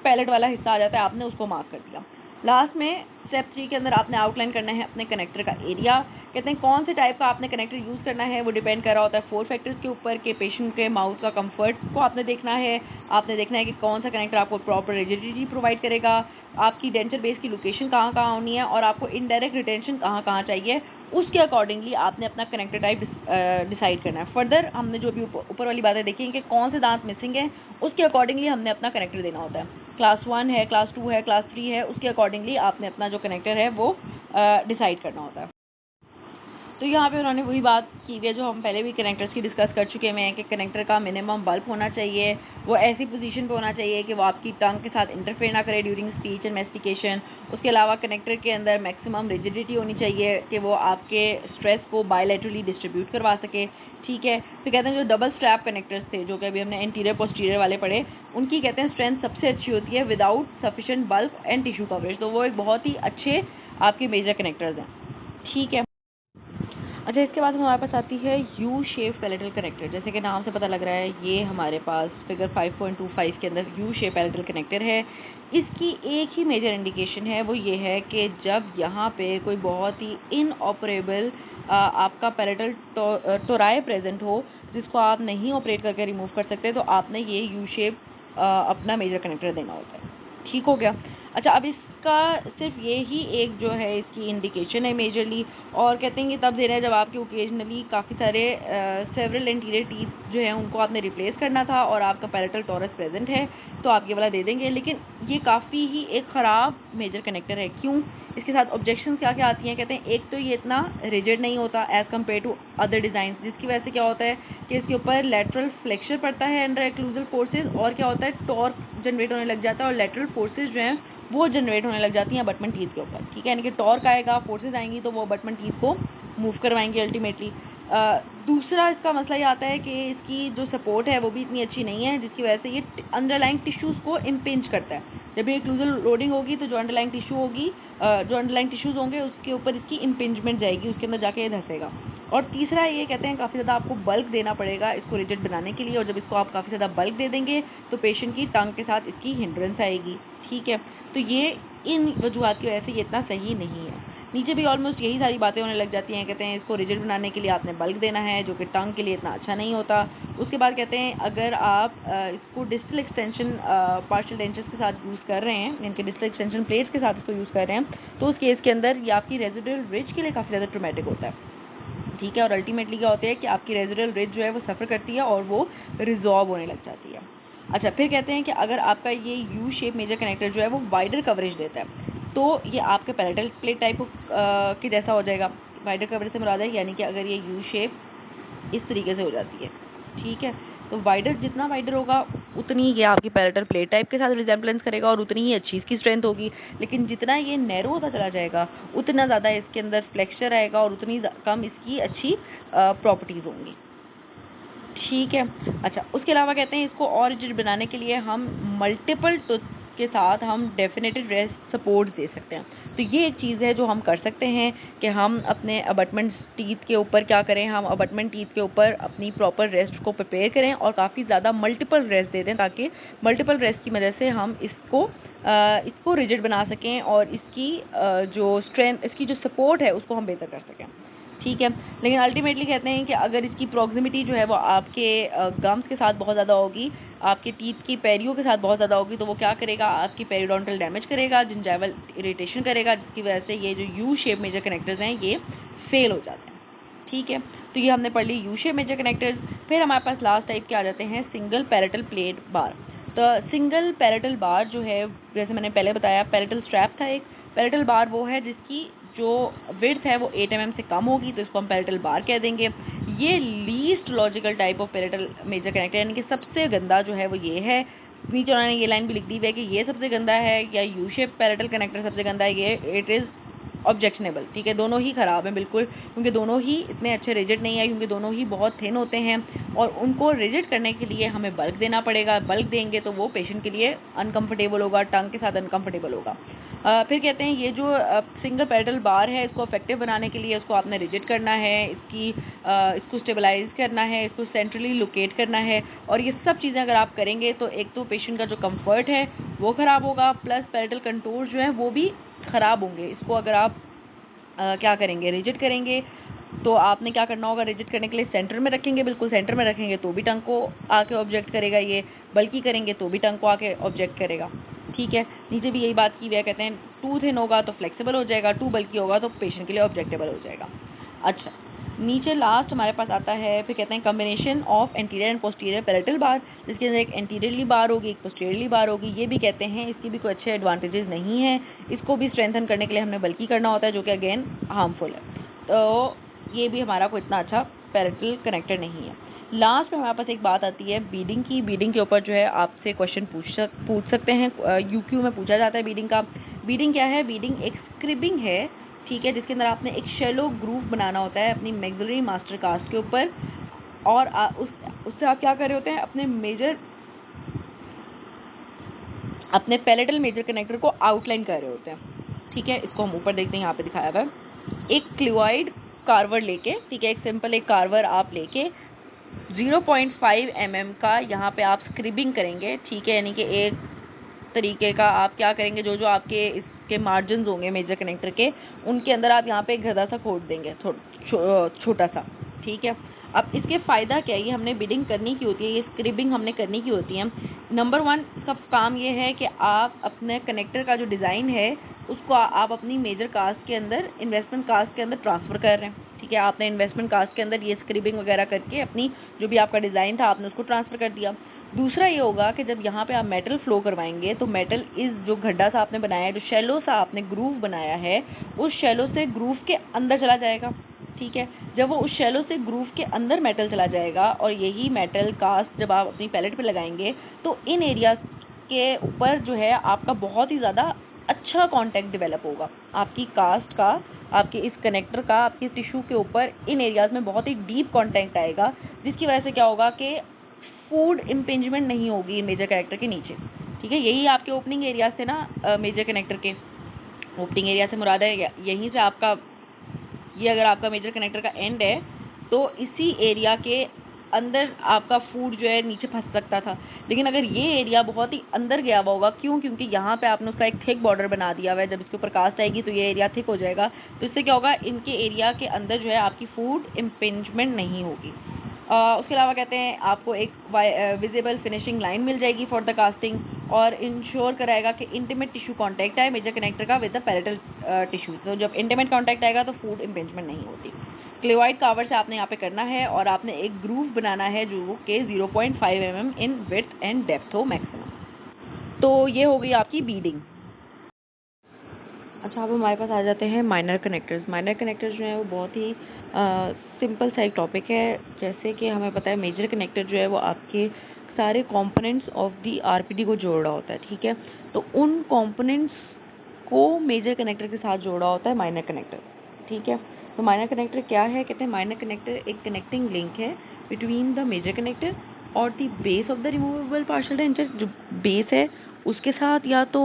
पैलेट वाला हिस्सा आ जाता है आपने उसको मार्क कर दिया। लास्ट में स्टेप 3 के अंदर आपने आउटलाइन करना है अपने कनेक्टर का एरिया। कहते हैं कौन से टाइप का आपने कनेक्टर यूज़ करना है वो डिपेंड कर रहा होता है 4 फैक्टर्स के ऊपर, कि पेशेंट के माउथ का कंफर्ट को आपने देखना है, आपने देखना है कि कौन सा कनेक्टर आपको प्रॉपर रिजिडिटी प्रोवाइड करेगा, आपकी डेंचर बेस की लोकेशन कहाँ कहाँ होनी है, और आपको इनडायरेक्ट रिटेंशन कहाँ कहाँ चाहिए, उसके अकॉर्डिंगली आपने अपना कनेक्टर टाइप डिसाइड करना है। फर्दर हमने जो भी ऊपर वाली बातें देखी कि कौन से दांत मिसिंग है उसके अकॉर्डिंगली हमने अपना कनेक्टर देना होता है। क्लास 1 है, क्लास 2 है, क्लास 3 है, उसके अकॉर्डिंगली आपने अपना जो कनेक्टर है वो डिसाइड करना होता है। तो यहाँ पे उन्होंने वही बात की है जो हम पहले भी कनेक्टर्स की डिस्कस कर चुके हैं कि कनेक्टर का मिनिमम बल्ब होना चाहिए, वो ऐसी पोजीशन पे होना चाहिए कि वो आपकी टंग के साथ इंटरफेयर ना करे ड्यूरिंग स्पीच एंड मैस्टिकेशन। उसके अलावा कनेक्टर के अंदर मैक्सिमम रिजिडिटी होनी चाहिए कि वो आपके स्ट्रेस को बायलैटरली डिस्ट्रीब्यूट करवा सके। ठीक है, तो कहते हैं जो डबल स्ट्रैप कनेक्टर्स थे जो कि अभी हमने एंटीरियर पोस्टीरियर वाले पढ़े, उनकी कहते हैं स्ट्रेंथ सबसे अच्छी होती है without sufficient bulb and tissue coverage, तो वो एक बहुत ही अच्छे आपके मेजर कनेक्टर्स हैं। ठीक है, अच्छा, इसके बाद हमारे पास आती है यू शेप पैलेटल कनेक्टर। जैसे कि नाम से पता लग रहा है, ये हमारे पास फिगर 5.25 के अंदर यू शेप पैलेटल कनेक्टर है। इसकी एक ही मेजर इंडिकेशन है, वो ये है कि जब यहाँ पे कोई बहुत ही इनऑपरेबल आपका पैलेटल टोराई प्रेजेंट हो, जिसको आप नहीं ऑपरेट करके रिमूव कर सकते, तो आपने ये यू शेप अपना मेजर कनेक्टर देना होता है। ठीक हो गया। अच्छा, अब इसका सिर्फ ये ही एक जो है इसकी इंडिकेशन है मेजरली, और कहते हैं कि तब दे रहे हैं जब आपके ओकेजनली काफ़ी सारे सेवरल एंटीरियर टीथ जो हैं उनको आपने रिप्लेस करना था और आपका पैलेटल टॉरस प्रेजेंट है, तो आप ये वाला दे देंगे। लेकिन ये काफ़ी ही एक ख़राब मेजर कनेक्टर है। क्यों? इसके साथ ऑब्जेक्शन क्या क्या आती हैं? कहते हैं एक तो ये इतना रिजिड नहीं होता as compare to other design, जिसकी वजह से क्या होता है कि इसके ऊपर लेटरल फ्लेक्चर पड़ता है अंडर एक्लूजल फोर्सेज, और क्या होता है टॉर्क जनरेट होने लग जाता है और लेटरल फोर्सेज जो हैं वो जनरेट होने लग जाती हैं अबटमेंट टीथ के ऊपर। ठीक है, यानी कि टॉर्क आएगा, फोर्सेज आएंगी, तो वो अबटमेंट टीथ को मूव करवाएंगे अल्टीमेटली। दूसरा इसका मसला ये आता है कि इसकी जो सपोर्ट है वो भी इतनी अच्छी नहीं है, जिसकी वजह से ये अंडरलाइंग टिश्यूज़ को इम्पिंच करता है। जब ये एक्लूजल लोडिंग होगी तो जो अंडरलाइंग टिश्यू होगी, जो अंडरलाइंग टिश्यूज़ होंगे उसके ऊपर इसकी इम्पिंजमेंट जाएगी, उसके अंदर जाके ये धंसेगा। और तीसरा ये कहते हैं काफ़ी ज़्यादा आपको बल्क देना पड़ेगा इसको रिजिड बनाने के लिए, और जब इसको आप काफ़ी ज़्यादा बल्क दे देंगे तो पेशेंट की टंग के साथ इसकी हिंड्रेंस आएगी। ठीक है, तो ये इन वजूहत की वजह से ये इतना सही नहीं है। नीचे भी ऑलमोस्ट यही सारी बातें होने लग जाती हैं। कहते हैं इसको रिजिड बनाने के लिए आपने बल्क देना है, जो कि टंग के लिए इतना अच्छा नहीं होता। उसके बाद कहते हैं अगर आप इसको डिस्टल एक्सटेंशन पार्शियल डेंचर्स के साथ यूज़ कर रहे हैं, इनके डिस्टल एक्सटेंशन प्लेट्स के साथ इसको यूज़ कर रहे हैं, तो उस केस के अंदर ये आपकी रेजिडुअल रिज के लिए काफ़ी ज़्यादा ट्रोमेटिक होता है। ठीक है, और अल्टीमेटली क्या होता है कि आपकी रेजिडुअल रिज जो है वो सफ़र करती है और वो रिजॉल्व होने लग जाती है। अच्छा, फिर कहते हैं कि अगर आपका ये यू शेप मेजर कनेक्टर जो है वो वाइडर कवरेज देता है, तो ये आपके पैलेटल प्लेट टाइप के जैसा हो जाएगा। वाइडर कवरेज से मुराद है यानी कि अगर ये यू शेप इस तरीके से हो जाती है, ठीक है, तो वाइडर जितना वाइडर होगा उतनी ये आपकी पैलेटल प्लेट टाइप के साथ रिजेम्बलेंस करेगा और उतनी ही अच्छी इसकी स्ट्रेंथ होगी। लेकिन जितना ये नैरो होता चला जाएगा उतना ज़्यादा इसके अंदर फ्लेक्चर आएगा और उतनी कम इसकी अच्छी प्रॉपर्टीज़ होंगी। ठीक है। अच्छा, उसके अलावा कहते हैं इसको और रिजिड बनाने के लिए हम मल्टीपल टूथ के साथ हम डेफिनेटेड रेस्ट सपोर्ट दे सकते हैं। तो ये एक चीज़ है जो हम कर सकते हैं कि हम अपने अबटमेंट टीथ के ऊपर क्या करें, हम अबटमेंट टीथ के ऊपर अपनी प्रॉपर रेस्ट को प्रिपेयर करें और काफ़ी ज़्यादा मल्टीपल रेस्ट दे दें, ताकि मल्टीपल रेस्ट की मदद से हम इसको रिजिड बना सकें और इसकी जो स्ट्रेंथ, इसकी जो सपोर्ट है उसको हम बेहतर कर सकें। ठीक है, लेकिन अल्टीमेटली कहते हैं कि अगर इसकी प्रॉक्सिमिटी जो है वो आपके गम्स के साथ बहुत ज़्यादा होगी, आपके टीथ की पैरियों के साथ बहुत ज़्यादा होगी, तो वो क्या करेगा, आपकी पेरिडोंटल डैमेज करेगा, जिंजाइवल इरिटेशन करेगा, जिसकी वजह से ये जो यू शेप मेजर कनेक्टर्स हैं ये फेल हो जाते हैं। ठीक है, तो ये हमने पढ़ ली यू शेप मेजर कनेक्टर्स। फिर हमारे पास लास्ट टाइप के आ जाते हैं सिंगल पैलेटल प्लेट बार। तो सिंगल पैलेटल बार जो है, जैसे मैंने पहले बताया, पैलेटल स्ट्रैप था एक। पैलेटल बार वो है जिसकी जो विड्थ है वो 8 mm से कम होगी, तो इसको हम पैलेटल बार कह देंगे। ये least logical type of palatal major connector, यानी कि सबसे गंदा जो है वो ये है। नीचे उन्होंने ये लाइन भी लिख दी हुई है कि ये सबसे गंदा है, या यू शेप पैलेटल कनेक्टर सबसे गंदा है, ये इट इज़ ऑब्जेक्शनेबल। ठीक है, दोनों ही ख़राब हैं बिल्कुल, क्योंकि दोनों ही इतने अच्छे रिजिड नहीं है, क्योंकि दोनों ही बहुत थिन होते हैं और उनको रिजिड करने के लिए हमें बल्क देना पड़ेगा। बल्क देंगे तो वो पेशेंट के लिए अनकम्फर्टेबल होगा, टंग के साथ अनकम्फर्टेबल होगा। फिर कहते हैं ये जो सिंगल पैलेटल बार है, इसको इफेक्टिव बनाने के लिए उसको आपने रिजिड करना है, इसको स्टेबलाइज करना है, इसको सेंट्रली लोकेट करना है, और ये सब चीज़ें अगर आप करेंगे तो एक तो पेशेंट का जो कंफर्ट है वो ख़राब होगा, प्लस पैलेटल कंटूर जो है वो भी ख़राब होंगे। इसको अगर आप क्या करेंगे, रिजिड करेंगे, तो आपने क्या करना होगा, रिजिड करने के लिए सेंटर में रखेंगे, बिल्कुल सेंटर में रखेंगे तो भी टंग को आके ऑब्जेक्ट करेगा, ये बल्कि करेंगे तो भी टंग को आके ऑब्जेक्ट करेगा। ठीक है, नीचे भी यही बात की हुई है, कहते हैं टू थिन होगा तो फ्लेक्सिबल हो जाएगा, टू बल्कि होगा तो पेशेंट के लिए ऑब्जेक्टेबल हो जाएगा। अच्छा, नीचे लास्ट हमारे पास आता है, फिर कहते हैं combination of anterior and posterior palatal bar, जिसके अंदर एक एंटीरियरली बार होगी, एक पोस्टीरियरली बार होगी। ये भी कहते हैं इसकी भी कोई अच्छे एडवांटेजेस नहीं है, इसको भी स्ट्रेंथन करने के लिए हमने बल्कि करना होता है, जो कि अगेन हार्मफुल है। तो ये भी हमारा कोई इतना अच्छा पैलेटल कनेक्टर नहीं है। लास्ट में हमारे पास एक बात आती है बीडिंग की। बीडिंग के ऊपर जो है आपसे क्वेश्चन पूछ सकते हैं, यूक्यू में पूछा जाता है बीडिंग का। बीडिंग क्या है? बीडिंग एक स्क्रिबिंग है, ठीक है, जिसके अंदर आपने एक शैलो ग्रूव बनाना होता है अपनी मैक्सिलरी मास्टर कास्ट के ऊपर, और उससे आप क्या कर रहे होते हैं, अपने पैलेटल मेजर कनेक्टर को आउटलाइन कर रहे होते हैं। ठीक है, इसको हम ऊपर देखते हैं, यहाँ पे दिखाया हुआ है एक क्लिवाइड कार्वर लेके, ठीक है, एक सिंपल एक कार्वर आप लेके 0.5 mm का यहाँ पे आप स्क्रिबिंग करेंगे, ठीक है, यानी कि एक तरीके का आप क्या करेंगे, जो जो आपके इसके मार्जिन होंगे मेजर कनेक्टर के, उनके अंदर आप यहाँ पे एक गधा सा खोद देंगे, छोटा सा, ठीक है। अब इसके फ़ायदा क्या है, ये हमने बिडिंग करनी की होती है, ये स्क्रिबिंग हमने करनी की होती है। नंबर 1 इसका काम ये है कि आप अपने कनेक्टर का जो डिज़ाइन है उसको आप अपनी मेजर कास्ट के अंदर, इन्वेस्टमेंट कास्ट के अंदर ट्रांसफ़र कर रहे हैं, ठीक है। आपने इन्वेस्टमेंट कास्ट के अंदर ये स्क्रिबिंग वगैरह करके अपनी जो भी आपका डिज़ाइन था आपने उसको ट्रांसफ़र कर दिया। दूसरा ये होगा कि जब यहाँ पे आप मेटल फ्लो करवाएंगे तो मेटल इस जो गड्ढा सा आपने बनाया है, जो शैलो सा आपने ग्रूव बनाया है, उस शैलो से ग्रूव के अंदर चला जाएगा, ठीक है। जब वो उस शैलो से ग्रूव के अंदर मेटल चला जाएगा और यही मेटल कास्ट जब आप अपनी पैलेट पे लगाएंगे तो इन एरिया के ऊपर जो है आपका बहुत ही ज़्यादा अच्छा कांटेक्ट डेवलप होगा, आपकी कास्ट का, आपके इस कनेक्टर का, आपके टिश्यू के ऊपर इन एरियाज़ में बहुत ही डीप कांटेक्ट आएगा, जिसकी वजह से क्या होगा कि फूड इम्पिंजमेंट नहीं होगी मेजर कनेक्टर के नीचे, ठीक है। यही आपके ओपनिंग एरिया से ना, मेजर कनेक्टर के ओपनिंग एरिया से मुराद है यहीं से आपका, ये अगर आपका मेजर कनेक्टर का एंड है तो इसी एरिया के अंदर आपका फूड जो है नीचे फंस सकता था, लेकिन अगर ये एरिया बहुत ही अंदर गया हुआ होगा, क्यों, क्योंकि यहाँ पे आपने उसका एक थिक बॉर्डर बना दिया हुआ है, जब इसके ऊपर कास्ट आएगी तो ये एरिया थिक हो जाएगा, तो इससे क्या होगा, इनके एरिया के अंदर जो है आपकी फूड इम्पिंजमेंट नहीं होगी। उसके अलावा कहते हैं आपको एक विजिबल फिनिशिंग लाइन मिल जाएगी फॉर द कास्टिंग, और इंश्योर कराएगा कि इंटीमेट टिश्यू कांटेक्ट आए मेजर कनेक्टर का विद द पैलेटल टिश्यू। तो जब इंटीमेट कांटेक्ट आएगा तो फूड इम्पिंजमेंट नहीं होती। क्लेवाइड कावर से आपने यहाँ पे करना है और आपने एक ग्रूव बनाना है जो कि 0.5 mm in width and depth हो मैक्सिमम। तो ये हो गई आपकी बीडिंग। अच्छा, अब हमारे पास आ जाते हैं माइनर कनेक्टर्स। माइनर कनेक्टर्स जो है वो बहुत ही सिंपल सा एक टॉपिक है। जैसे कि हमें पता है मेजर कनेक्टर जो है वो आपके सारे कंपोनेंट्स ऑफ दी आरपीडी को जोड़ रहा होता है, ठीक है। तो उन कंपोनेंट्स को मेजर कनेक्टर के साथ जोड़ा होता है माइनर कनेक्टर, ठीक है। तो माइनर कनेक्टर क्या है, कहते हैं माइनर कनेक्टर एक कनेक्टिंग लिंक है बिटवीन द मेजर कनेक्टर और the base of the removable partial denture. जो बेस है उसके साथ या तो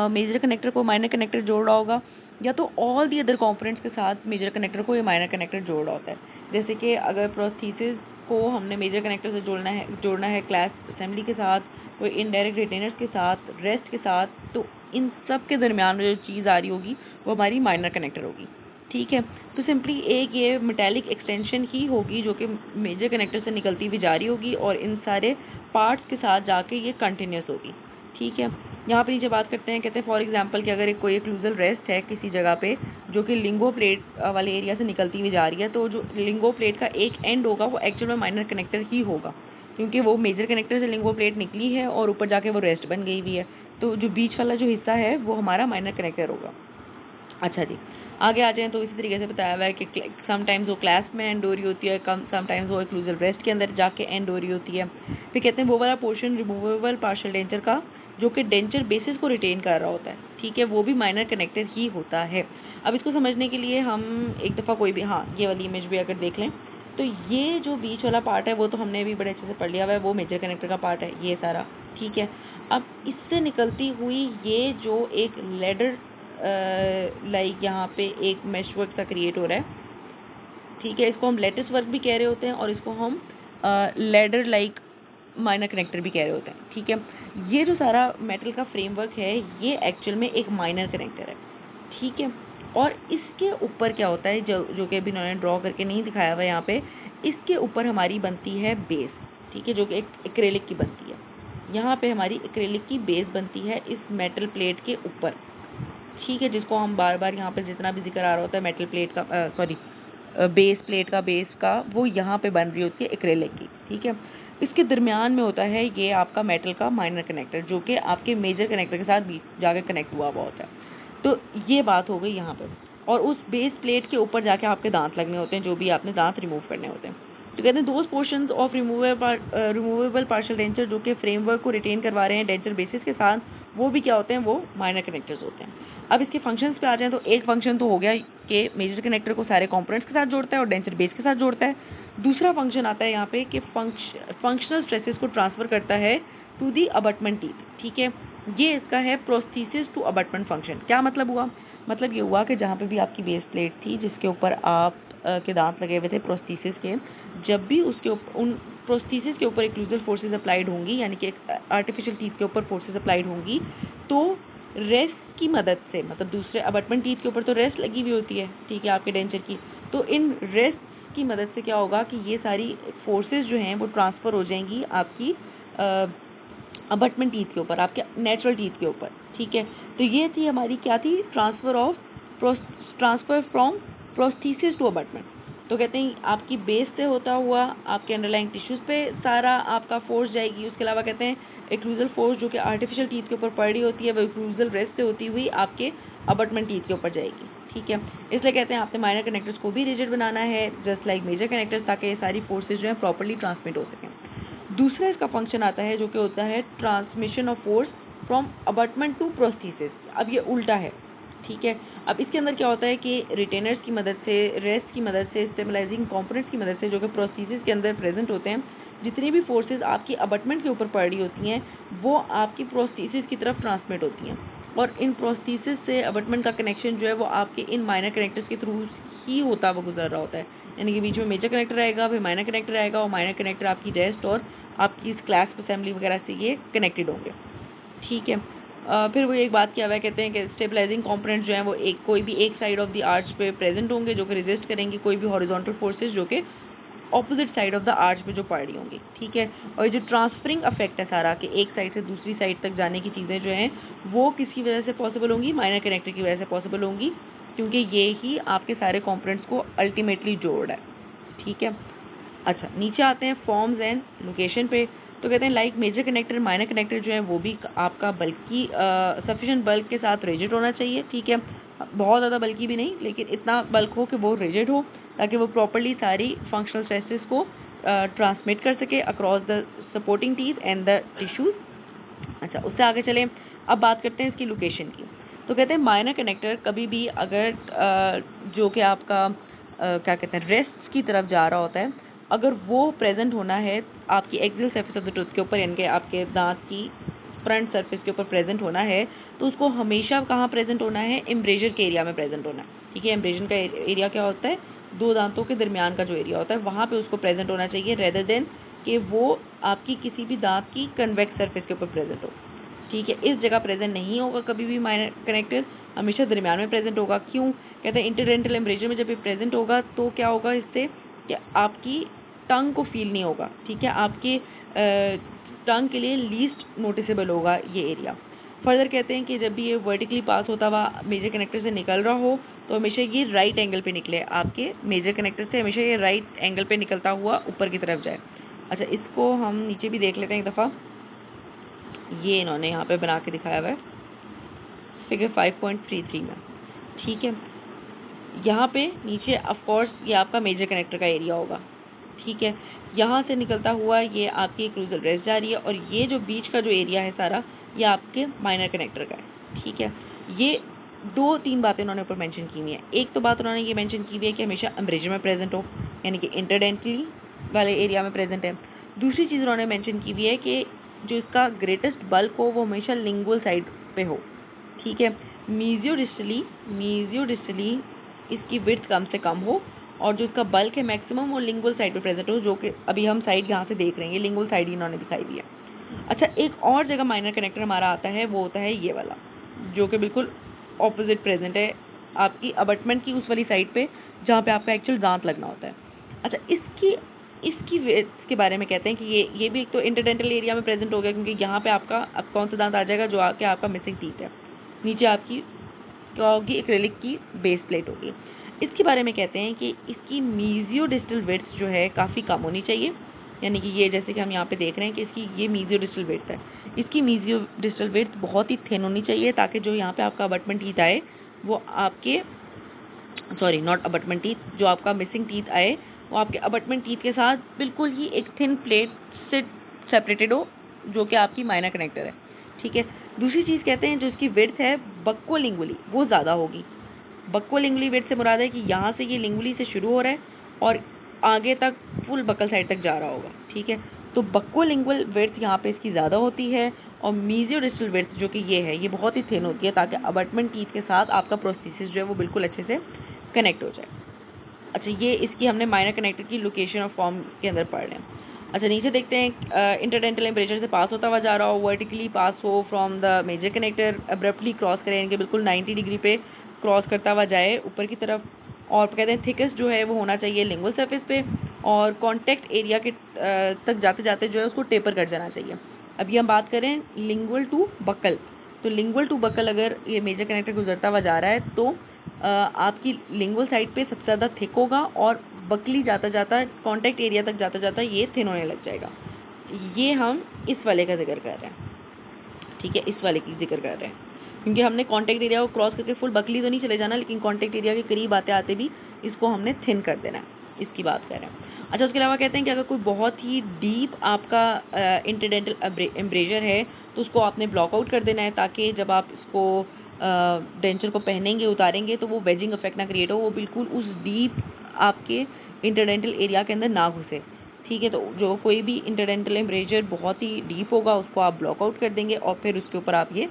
मेजर कनेक्टर को माइनर कनेक्टर जोड़ रहा होगा, या तो ऑल दी अदर कंपोनेंट्स के साथ मेजर कनेक्टर को ये माइनर कनेक्टर जोड़ रहा होता है। जैसे कि अगर प्रोस्थेसिस को हमने मेजर कनेक्टर से जोड़ना है क्लास असेंबली के साथ, कोई इनडायरेक्ट रिटेनर्स के साथ, रेस्ट के साथ, तो इन सब के दरमियान जो चीज़ आ रही होगी वो हमारी माइनर कनेक्टर होगी, ठीक है। तो सिंपली एक ये मेटालिक एक्सटेंशन ही होगी जो कि मेजर कनेक्टर से निकलती हुई जा रही होगी और इन सारे पार्ट्स के साथ जाके ये कंटिन्यूस होगी, ठीक है। यहाँ पे नीचे बात करते हैं, कहते हैं फॉर एग्जांपल कि अगर कोई एक्लूजल रेस्ट है किसी जगह पे जो कि लिंगो प्लेट वाले एरिया से निकलती हुई जा रही है, तो जो लिंगो प्लेट का एक एंड होगा वो एक्चुअल में माइनर कनेक्टर ही होगा, क्योंकि वो मेजर कनेक्टर से लिंगो प्लेट निकली है और ऊपर जाके वो रेस्ट बन गई हुई है। तो जो बीच वाला जो हिस्सा है वो हमारा माइनर कनेक्टर होगा। अच्छा जी, आगे आ जाएँ तो इसी तरीके से बताया हुआ है कि समटाइम्स वो क्लास में एंड हो रही होती है, समटाइम्स वो एक्लूजल रेस्ट के अंदर जाके एंड हो रही होती है। फिर कहते हैं वो वाला पोर्शन रिमूवेबल पार्शियल डेंचर का जो कि डेंचर बेसिस को रिटेन कर रहा होता है, ठीक है, वो भी माइनर कनेक्टर ही होता है। अब इसको समझने के लिए हम एक दफ़ा कोई भी, हाँ, ये वाली इमेज भी अगर देख लें तो ये जो बीच वाला पार्ट है वो तो हमने भी बड़े अच्छे से पढ़ लिया हुआ है, वो मेजर कनेक्टर का पार्ट है ये सारा, ठीक है। अब इससे निकलती हुई ये जो एक लेडर लाइक यहाँ पे एक मेश वर्क सा क्रिएट हो रहा है, ठीक है, इसको हम लेटिस वर्क भी कह रहे होते हैं और इसको हम लेडर लाइक माइनर कनेक्टर भी कह रहे होते हैं, ठीक है। ये जो सारा मेटल का फ्रेमवर्क है ये एक्चुअल में एक माइनर कनेक्टर है, ठीक है। और इसके ऊपर क्या होता है जो कि अभी इन्होंने ड्रॉ करके नहीं दिखाया हुआ यहाँ पे, इसके ऊपर हमारी बनती है बेस, ठीक है, जो कि एक एक्रेलिक की बनती है। यहाँ पे हमारी एक्रेलिक की बेस बनती है इस मेटल प्लेट के ऊपर, ठीक है, जिसको हम बार बार यहाँ पे जितना भी जिक्र आ रहा होता है मेटल प्लेट का, सॉरी बेस प्लेट का, बेस का, वो यहाँ पे बन रही होती है एक्रेलिक की, ठीक है। इसके दरमियान में होता है ये आपका मेटल का माइनर कनेक्टर जो कि आपके मेजर कनेक्टर के साथ भी जाकर कनेक्ट हुआ होता है। तो ये बात हो गई यहाँ पे, और उस बेस प्लेट के ऊपर जाके आपके दांत लगने होते हैं जो भी आपने दांत रिमूव करने होते हैं। तो कहते हैं those portions of removable partial denture जो कि फ्रेमवर्क को रिटेन करवा रहे हैं डेंचर बेसिस के साथ, वो भी क्या होते हैं, वो माइनर कनेक्टर्स होते हैं। अब इसके फंक्शंस पे आ जाएं तो एक फंक्शन तो हो गया कि मेजर कनेक्टर को सारे कंपोनेंट्स के साथ जोड़ता है और डेंचर बेस के साथ जोड़ता है। दूसरा फंक्शन आता है यहाँ पे कि फंक्शनल स्ट्रेसेस को ट्रांसफ़र करता है टू दी अबटमेंट टीथ, ठीक है। ये इसका है प्रोस्थेसिस टू अबटमेंट फंक्शन। क्या मतलब हुआ, मतलब ये हुआ कि जहाँ पे भी आपकी बेस प्लेट थी जिसके ऊपर आप के दांत लगे हुए थे प्रोस्थेसिस के, जब भी उसके उन प्रोस्थेसिस के ऊपर एक्लूसिव फोर्सेस अप्लाइड होंगी, यानी कि आर्टिफिशियल टीथ के ऊपर फोर्सेस अप्लाइड होंगी, तो रेस्ट की मदद से, मतलब दूसरे अबटमेंट टीथ के ऊपर तो रेस्ट लगी हुई होती है, ठीक है, आपके डेंचर की, तो इन रेस्ट की मदद से क्या होगा कि ये सारी फोर्सेस जो हैं वो ट्रांसफ़र हो जाएंगी आपकी अबटमेंट टीथ के ऊपर, आपके नेचुरल टीथ के ऊपर, ठीक है। तो ये थी हमारी क्या थी, transfer from prosthesis to abutment. तो कहते हैं आपकी बेस से होता हुआ आपके अंडरलाइंग टिश्यूज़ पे सारा आपका फोर्स जाएगी। उसके अलावा कहते हैं एक्लूजल फोर्स जो कि आर्टिफिशियल टीथ के ऊपर पड़ रही होती है, वो एक्लूजल रेस्ट से होती हुई आपके अबटमेंट टीथ के ऊपर जाएगी, ठीक है। इसलिए कहते हैं आपने माइनर कनेक्टर्स को भी रिजिड बनाना है जस्ट लाइक मेजर कनेक्टर्स, ताकि ये सारी फोर्सेज जो है प्रॉपर्ली ट्रांसमिट हो सकें। दूसरा इसका फंक्शन आता है जो कि होता है transmission of force from abutment to prosthesis. अब ये उल्टा है, ठीक है। अब इसके अंदर क्या होता है कि रिटेनर्स की मदद से, रेस्ट की मदद से, स्टेबलाइजिंग कंपोनेंट्स की मदद से जो कि प्रोस्थेसिस के अंदर प्रेजेंट होते हैं, जितनी भी फोर्सेस आपकी अबटमेंट के ऊपर पड़ रही होती हैं वो आपकी प्रोस्थेसिस की तरफ ट्रांसमिट होती हैं, और इन प्रोस्थेसिस से अबटमेंट का कनेक्शन जो है वो आपके इन माइनर कनेक्टर्स के थ्रू ही होता हुआ गुजर रहा होता है। यानी कि बीच में मेजर कनेक्टर आएगा, फिर माइनर कनेक्टर आएगा, और माइनर कनेक्टर आपकी रेस्ट और आपकी इस क्लैस्प असेंबली वगैरह से ये कनेक्टेड होंगे, ठीक है। फिर वो एक बात क्या हुआ, कहते हैं कि स्टेबलाइजिंग कंपोनेंट्स जो हैं वो कोई भी एक साइड ऑफ द आर्च पे प्रेजेंट होंगे जो कि रेजिस्ट करेंगे कोई भी हॉरिजॉन्टल फोर्सेस जो कि opposite side of the arch पे जो पड़ रही होंगी, ठीक है। और जो ट्रांसफरिंग इफेक्ट है सारा कि एक साइड से दूसरी साइड तक जाने की चीज़ें जो हैं वो किसकी वजह से पॉसिबल होंगी, माइनर कनेक्टर की वजह से पॉसिबल होंगी, क्योंकि ये ही आपके सारे कंपोनेंट्स को अल्टीमेटली जोड़ है, ठीक है। अच्छा, नीचे आते हैं फॉर्म्स एंड लोकेशन पे। तो कहते हैं like major connector, minor connector जो है वो भी आपका बल्कि सफिशिएंट बल्क के साथ रिजिड होना चाहिए, ठीक है। बहुत ज़्यादा बल्कि भी नहीं, लेकिन इतना बल्क हो कि वो रिजिड हो ताकि वो प्रॉपर्ली सारी फंक्शनल स्ट्रेसेस को ट्रांसमिट कर सके across the supporting teeth and the tissues. अच्छा, उससे आगे चलें, अब बात करते हैं इसकी लोकेशन की। तो कहते हैं माइनर कनेक्टर कभी भी अगर जो कि आपका क्या कहते हैं रेस्ट की तरफ जा रहा होता है, अगर वो प्रेजेंट होना है आपकी axial surface of the tooth के ऊपर, यानी कि आपके दांत की फ्रंट सरफेस के ऊपर प्रेजेंट होना है, तो उसको हमेशा कहाँ प्रेजेंट होना है, एम्ब्रेजर के एरिया में प्रेजेंट होना है, ठीक है। एम्ब्रेजर का एरिया क्या होता है, दो दांतों के दरमियान का जो एरिया होता है वहाँ पे उसको प्रेजेंट होना चाहिए, रेदर देन कि वो आपकी किसी भी दांत की कन्वेक्स सरफेस के ऊपर प्रेजेंट हो, ठीक है। इस जगह प्रेजेंट नहीं होगा कभी भी माइनर कनेक्टर, हमेशा दरमियान में प्रेजेंट होगा। क्यों कहते हैं, इंटरडेंटल एम्ब्रेजर में जब ये प्रेजेंट होगा तो क्या होगा इससे कि आपकी टंग को फील नहीं होगा, ठीक है। आपके टंग के लिए लीस्ट नोटिसेबल होगा ये एरिया। फर्दर कहते हैं कि जब भी ये वर्टिकली पास होता हुआ मेजर कनेक्टर से निकल रहा हो तो हमेशा ये राइट एंगल पे निकले, आपके मेजर कनेक्टर से हमेशा ये राइट एंगल पे निकलता हुआ ऊपर की तरफ जाए। अच्छा, इसको हम नीचे भी देख लेते हैं एक दफ़ा, ये इन्होंने यहाँ पे बना के दिखाया हुआ है फिगर 5.33 में, ठीक है। यहाँ पे नीचे ऑफ कोर्स ये आपका मेजर कनेक्टर का एरिया होगा, ठीक है। यहाँ से निकलता हुआ ये आपकी एक्लूजल रेस्ट जा रही है, और ये जो बीच का जो एरिया है सारा ये आपके माइनर कनेक्टर का है, ठीक है। ये दो तीन बातें उन्होंने ऊपर मेंशन की हुई है। एक तो बात उन्होंने ये मेंशन की हुई है कि हमेशा एम्ब्रेजर में प्रेजेंट हो, यानी कि इंटरडेंटली वाले एरिया में प्रेजेंट है। दूसरी चीज़ उन्होंने मेंशन की हुई है कि जो इसका ग्रेटेस्ट बल्क हो वो हमेशा लिंगुअल साइड पे हो, ठीक है। मीजियोडिस्टली इसकी विड्थ कम से कम हो, और जो इसका बल्क है मैक्सिमम वो लिंगुअल साइड पे प्रेजेंट हो, जो कि अभी हम साइड यहाँ से देख रहे हैं, ये लिंगुअल साइड ही इन्होंने दिखाई हुई है। अच्छा, एक और जगह माइनर कनेक्टर हमारा आता है, वो होता है ये वाला जो कि बिल्कुल ऑपोजिट प्रेजेंट है आपकी अबटमेंट की उस वाली साइड पे जहाँ पे आपका एक्चुअल दांत लगना होता है। अच्छा, इसकी विड्थ के बारे में कहते हैं कि ये भी एक तो इंटरडेंटल एरिया में प्रेजेंट हो गया, क्योंकि यहाँ पे आपका अब कौन सा दांत आ जाएगा, जो आके आपका मिसिंग टीथ है। नीचे आपकी क्या होगी, एक्रेलिक की बेस प्लेट होगी। इसके बारे में कहते हैं कि इसकी मीजियोडिस्टल विड्थ जो है काफ़ी कम होनी चाहिए, यानी कि ये जैसे कि हम यहाँ पे देख रहे हैं कि इसकी ये मीजियोडिस्टल विड्थ है, इसकी मीजियोडिस्टल विड्थ बहुत ही थिन होनी चाहिए, ताकि जो यहाँ पे आपका अबटमेंट टीथ आए वो आपके नॉट अबटमेंट टीथ, जो आपका मिसिंग टीथ आए वो आपके अबटमेंट टीथ के साथ बिल्कुल ही एक थिन प्लेट से सेपरेटेड हो, जो कि आपकी माइनर कनेक्टर है, ठीक है। दूसरी चीज़ कहते हैं जो इसकी विड्थ है बक्कोलिंगुअली वो ज़्यादा होगी। बक्कोलिंगुअली विड्थ से मुराद है कि यहाँ से ये लिंगुअली से शुरू हो रहा है और आगे तक फुल बक्कल साइड तक जा रहा होगा, ठीक है। तो बक्कोलिंगुअल विड्थ यहाँ पे इसकी ज़्यादा होती है, और मीजियोडिस्टल विड्थ जो कि ये है ये बहुत ही थिन होती है, ताकि अबटमेंट टीथ के साथ आपका प्रोस्थेसिस जो है वो बिल्कुल अच्छे से कनेक्ट हो जाए। अच्छा, ये इसकी हमने माइनर कनेक्टर की लोकेशन और फॉर्म के अंदर पढ़ रहे हैं। अच्छा, नीचे देखते हैं इंटरडेंटल एम्ब्रेचर से पास होता हुआ जा रहा हो, वर्टिकली पास हो from the major connector, abruptly cross करें, यानी कि बिल्कुल 90 डिग्री पे क्रॉस करता हुआ जाए ऊपर की तरफ। और कहते हैं थिकेस्ट जो है वो होना चाहिए लिंगुअल सरफेस पे, और कॉन्टैक्ट एरिया के तक जाते जाते जो है उसको टेपर कर जाना चाहिए। अभी हम बात करें लिंगुअल टू बकल, तो लिंगुअल टू बकल अगर ये मेजर कनेक्टर गुजरता हुआ जा रहा है तो आपकी लिंगुअल साइड पे सबसे ज़्यादा थिक होगा, और बकली जाता जाता कॉन्टैक्ट एरिया तक जाता जाता ये थिन होने लग जाएगा। ये हम इस वाले का जिक्र कर रहे हैं, ठीक है, इस वाले की जिक्र कर रहे हैं, क्योंकि हमने कॉन्टैक्ट एरिया को क्रॉस करके फुल बकली तो नहीं चले जाना, लेकिन कॉन्टैक्ट एरिया के करीब आते आते भी इसको हमने थिन कर देना है, इसकी बात कर रहे हैं। अच्छा, उसके अलावा कहते हैं कि अगर कोई बहुत ही डीप आपका इंटरडेंटल एम्ब्रेजर है तो उसको आपने ब्लॉक आउट कर देना है, ताकि जब आप इसको डेंचर को पहनेंगे उतारेंगे तो वो वेजिंग इफेक्ट ना क्रिएट हो, वो बिल्कुल उस डीप आपके इंटरडेंटल एरिया के अंदर ना घुसे, ठीक है। तो जो कोई भी इंटरडेंटल एम्ब्रेजर बहुत ही डीप होगा उसको आप ब्लॉक आउट कर देंगे और फिर उसके ऊपर आप ये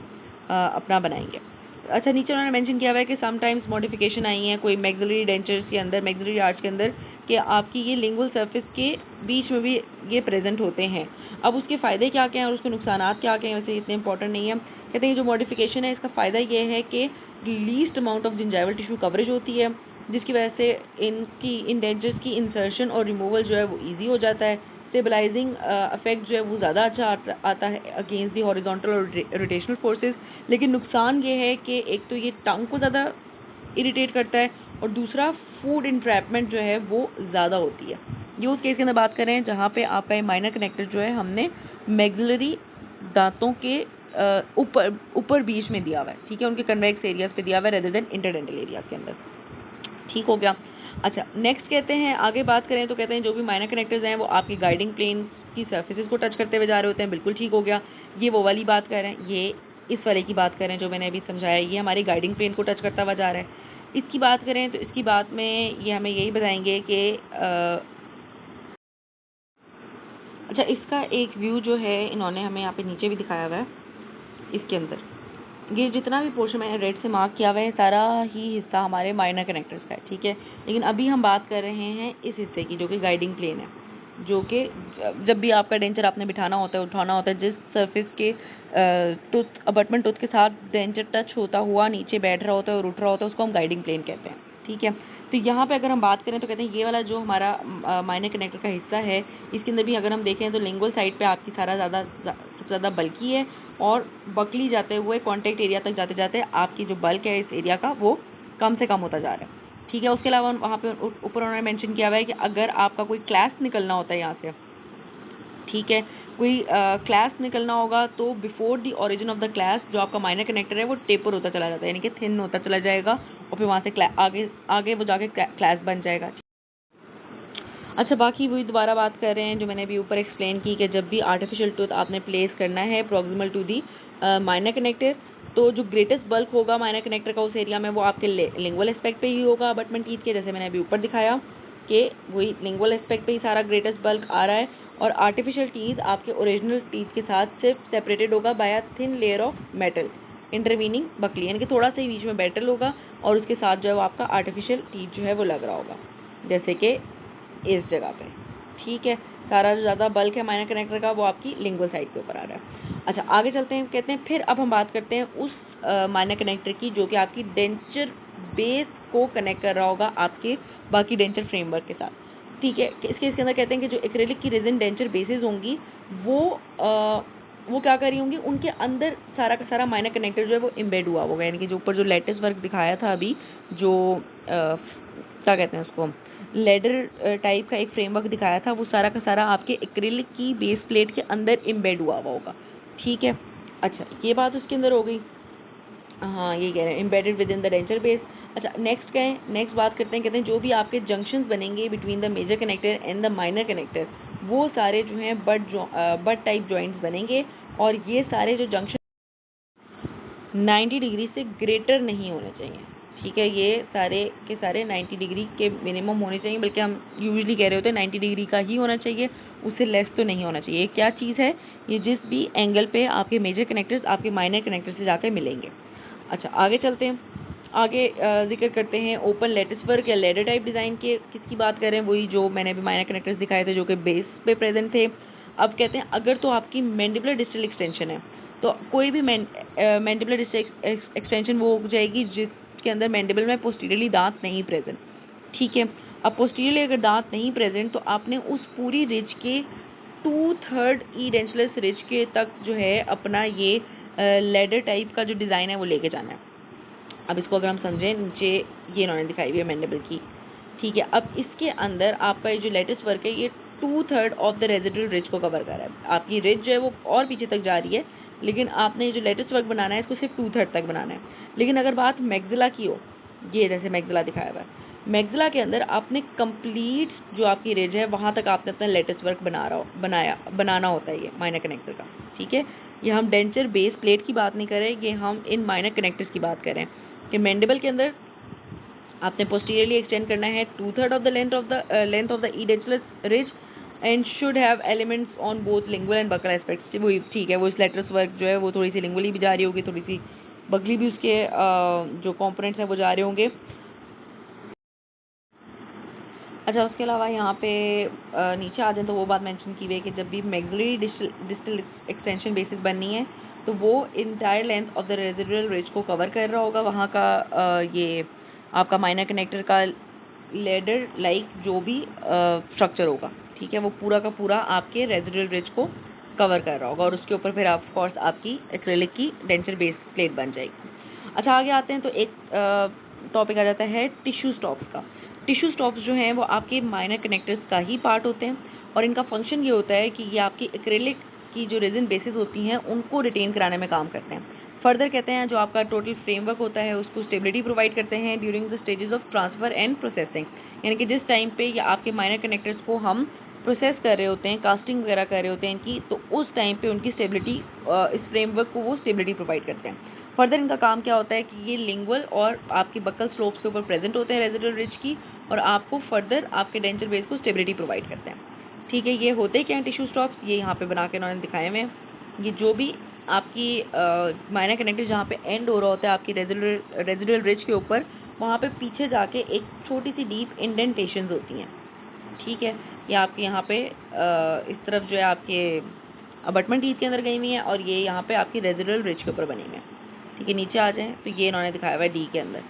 अपना बनाएंगे। अच्छा, नीचे उन्होंने मेंशन किया हुआ है कि समटाइम्स मॉडिफिकेशन आई है कोई मैक्सिलरी डेंचर्स के अंदर, मैक्सिलरी आर्च के अंदर, कि आपकी ये लिंगुअल सरफेस के बीच में भी ये प्रेजेंट होते हैं। अब उसके फ़ायदे क्या क्या हैं और उसके नुकसानात क्या क्या हैं, वैसे इतने इंपॉर्टेंट नहीं है। कहते हैं जो मॉडिफिकेशन है इसका फ़ायदा ये है कि least amount of gingival tissue coverage होती है, जिसकी वजह से इन डेंचर्स की इंसर्शन और रिमूवल जो है वो ईजी हो जाता है। स्टेबलाइजिंग इफेक्ट जो है वो ज़्यादा अच्छा आता है अगेंस्ट दी हॉरिजॉन्टल और रोटेशनल फोर्सेस। लेकिन नुकसान ये है कि एक तो ये टंग को ज़्यादा इरिटेट करता है, और दूसरा फूड इंट्रैपमेंट जो है वो ज़्यादा होती है। ये उस केस के अंदर बात करें जहाँ पे आपका ये माइनर कनेक्टर जो है हमने मैक्सिलरी दांतों के ऊपर बीच में दिया हुआ है, ठीक है, उनके कन्वेक्स एरियाज पे दिया हुआ है रेदर देन इंटरडेंटल एरियाज के अंदर, ठीक हो गया। अच्छा, नेक्स्ट कहते हैं आगे बात करें तो कहते हैं जो भी माइनर कनेक्टर्स हैं वो आपकी गाइडिंग प्लेन की सर्फेसिस को टच करते हुए जा रहे होते हैं, बिल्कुल ठीक हो गया। ये वो वाली बात कर रहे हैं, ये इस वाले की बात कर रहे हैं जो मैंने अभी समझाया, ये हमारी गाइडिंग प्लेन को टच करता हुआ जा रहा है। इसकी बात करें तो इसकी बात में ये हमें यही बताएंगे कि अच्छा, इसका एक व्यू जो है इन्होंने हमें यहाँ पे नीचे भी दिखाया हुआ है। इसके अंदर ये जितना भी पोर्शन मैंने रेड से मार्क किया हुआ है सारा ही हिस्सा हमारे माइनर कनेक्टर्स का है, ठीक है। लेकिन अभी हम बात कर रहे हैं इस हिस्से की जो कि गाइडिंग प्लेन है, जो कि जब भी आपका डेंचर आपने बिठाना होता है, उठाना होता है, जिस सरफेस के टूथ अबटमेंट टूथ के साथ डेंचर टच होता हुआ नीचे बैठ रहा होता है और उठ रहा होता है, उसको हम गाइडिंग प्लेन कहते हैं, ठीक है। तो यहाँ पे अगर हम बात करें तो कहते हैं ये वाला जो हमारा माइनर कनेक्टर का हिस्सा है, इसके अंदर भी अगर हम देखें तो लिंगुअल साइड पे आपकी सारा सबसे ज़्यादा बल्कि है, और बकली जाते हुए कॉन्टैक्ट एरिया तक जाते जाते आपकी जो बल्क है इस एरिया का वो कम से कम होता जा रहा है, ठीक है। उसके अलावा वहाँ पे ऊपर उन्होंने मेंशन किया हुआ है कि अगर आपका कोई क्लास निकलना होता है यहाँ से, ठीक है, कोई क्लास निकलना होगा तो before the origin of the class जो आपका माइनर कनेक्टर है वो टेपर होता चला जाता है, यानी कि थिन होता चला जाएगा, और फिर वहाँ से आगे वो जाके क्लास बन जाएगा। अच्छा, बाकी वही दोबारा बात कर रहे हैं जो मैंने अभी ऊपर एक्सप्लेन की कि जब भी आर्टिफिशियल टूथ आपने प्लेस करना है proximal to the minor connector, तो जो ग्रेटेस्ट बल्क होगा माइनर कनेक्टर का उस एरिया में वो आपके लिंगुअल एस्पेक्ट पे ही होगा अबटमेंट टीथ के, जैसे मैंने अभी ऊपर दिखाया कि वही लिंगुअल एस्पेक्ट पे ही सारा ग्रेटेस्ट बल्क आ रहा है, और आर्टिफिशियल टीथ आपके ओरिजिनल टीथ के साथ सिर्फ सेपरेटेड होगा by a thin layer of metal intervening buccally, यानी कि थोड़ा सा ही बीच में मेटल होगा और उसके साथ जो है वो आपका आर्टिफिशियल टीथ जो है वो लग रहा होगा, जैसे कि इस जगह पे, ठीक है। सारा जो ज़्यादा बल्क है माइनर कनेक्टर का वो आपकी लिंगुअल साइड के ऊपर आ रहा है। अच्छा, आगे चलते हैं, कहते हैं फिर अब हम बात करते हैं उस माइनर कनेक्टर की जो कि आपकी डेंचर बेस को कनेक्ट कर रहा होगा आपके बाकी डेंचर फ्रेमवर्क के साथ, ठीक है। इसके अंदर कहते हैं कि जो एक्रेलिक की रेजिन डेंचर बेसेस होंगी वो क्या कर रही होंगी, उनके अंदर सारा का सारा माइनर कनेक्टर जो है वो इम्बेड हुआ होगा, यानी कि जो ऊपर जो लेटेस्ट वर्क दिखाया था अभी, जो क्या कहते हैं उसको, लेडर टाइप का एक फ्रेमवर्क दिखाया था, वो सारा का सारा आपके एक्रिलिक की बेस प्लेट के अंदर इम्बेड हुआ होगा, ठीक है। अच्छा, ये बात उसके अंदर हो गई, हाँ ये कह रहे हैं embedded with in the denture base. अच्छा, नेक्स्ट बात करते हैं, कहते हैं जो भी आपके जंक्शंस बनेंगे between the major connector and the minor connector, वो सारे जो हैं बट टाइप जॉइंट्स बनेंगे, और ये सारे जो जंक्शन 90 डिग्री से ग्रेटर नहीं होने चाहिए, ठीक है। ये सारे के सारे 90 डिग्री के मिनिमम होने चाहिए, बल्कि हम यूजुअली कह रहे होते हैं 90 डिग्री का ही होना चाहिए, उससे लेस तो नहीं होना चाहिए। क्या चीज़ है ये, जिस भी एंगल पे आपके मेजर कनेक्टर्स आपके माइनर कनेक्टर से जाकर मिलेंगे। अच्छा, आगे चलते हैं। आगे जिक्र करते हैं ओपन लेटिस वर्क या लेडर टाइप डिज़ाइन के, किसकी बात करें, वही जो मैंने अभी माइनर कनेक्टर्स दिखाए थे जो कि बेस पे प्रेजेंट थे। अब कहते हैं अगर तो आपकी मैंडिबुलर डिस्टल एक्सटेंशन है तो कोई भी मैंडिबुलर डिस्टल एक्सटेंशन वो हो जाएगी जिसके अंदर मैंडिबल में पोस्टीरियरली दांत नहीं प्रेजेंट, ठीक है। अब पोस्टीरियरली अगर दांत नहीं प्रेजेंट तो आपने उस पूरी रिज के 2/3 ईडेंचुलस रिज के तक जो है अपना ये लेडर टाइप का जो डिज़ाइन है वो लेके जाना है। अब इसको अगर हम समझें, नीचे ये इन्होंने दिखाई हुई है मैंडिबल की, ठीक है। अब इसके अंदर आपका ये जो लेटिस वर्क है ये 2/3 ऑफ द रेजिडुअल रिज को कवर कर रहा है। आपकी रिज जो है वो और पीछे तक जा रही है, लेकिन आपने ये जो लेटिस वर्क बनाना है इसको सिर्फ 2/3 तक बनाना है। लेकिन अगर बात मैक्सिला की हो, ये जैसे मैक्सिला दिखाया हुआ है, मैक्सिला के अंदर आपने कंप्लीट जो आपकी रिज है वहाँ तक आपने अपना लेटिस वर्क बनाना होता है, ये माइनर कनेक्टर का, ठीक है। ये हम डेंचर बेस प्लेट की बात नहीं कर रहे, ये हम इन माइनर कनेक्टर्स की बात करें कि मैंडिबल के अंदर आपने पोस्टीरियरली एक्सटेंड करना है 2/3 of the length of the edentulous ridge and should have elements on both lingual and buccal aspects. वो ठीक है, वो इस लेटरस वर्क जो है वो थोड़ी सी लिंगुअली भी जा रही होगी, थोड़ी सी बगली भी उसके जो कंपोनेंट्स हैं वो जा रहे होंगे। अच्छा, उसके अलावा यहाँ पे नीचे आ जाए तो वो बात मेंशन की हुई है कि जब भी मैक्सिलरी डिस्टल एक्सटेंशन बेसिस बननी है तो वो entire length of the residual ridge को कवर कर रहा होगा। वहाँ का ये आपका माइनर कनेक्टर का लेडर लाइक जो भी स्ट्रक्चर होगा, ठीक है, वो पूरा का पूरा आपके रेजिडुअल रिज को कवर कर रहा होगा और उसके ऊपर फिर ऑफ कोर्स आपकी एक्रेलिक की डेंचर बेस प्लेट बन जाएगी। अच्छा, आगे आते हैं तो एक टॉपिक आ जाता है टिश्यू स्टॉप्स का। टिश्यू स्टॉप्स जो हैं वो आपके माइनर कनेक्टर्स का ही पार्ट होते हैं और इनका फंक्शन ये होता है कि ये आपकी एक्रेलिक की जो रेजिन बेसिस होती हैं उनको रिटेन कराने में काम करते हैं। फर्दर कहते हैं जो आपका टोटल फ्रेमवर्क होता है उसको स्टेबिलिटी प्रोवाइड करते हैं during the stages of transfer and processing, यानी कि जिस टाइम पे या आपके माइनर कनेक्टर्स को हम प्रोसेस कर रहे होते हैं, कास्टिंग वगैरह कर रहे होते हैं इनकी, तो उस टाइम पे उनकी स्टेबिलिटी, इस फ्रेमवर्क को वो स्टेबिलिटी प्रोवाइड करते हैं। फर्दर इनका काम क्या होता है कि ये लिंगुअल और आपकी बक्कल स्लोप्स के ऊपर प्रेजेंट होते हैं रेजिडुअल रिज की और आपको फर्दर आपके डेंचर बेस को स्टेबिलिटी प्रोवाइड करते हैं, ठीक है। ये होते क्या हैं टिश्यू स्टॉप्स, ये यहाँ पे बना के उन्होंने दिखाए हुए हैं। ये जो भी आपकी माइनर कनेक्टर जहाँ पे एंड हो रहा होता है आपकी रेजिडुअल रिज के ऊपर, वहाँ पे पीछे जाके एक छोटी सी डीप इंडेंटेशंस होती हैं, ठीक है। ये आपके यहाँ पे इस तरफ जो है आपके अबटमेंट टीथ के अंदर गई हुई हैं और ये यहाँ पे आपकी रेजिडुअल रिज के ऊपर बनी हुई हैं, ठीक है। नीचे आ जाएँ तो ये इन्होंने दिखाया हुआ है डी के अंदर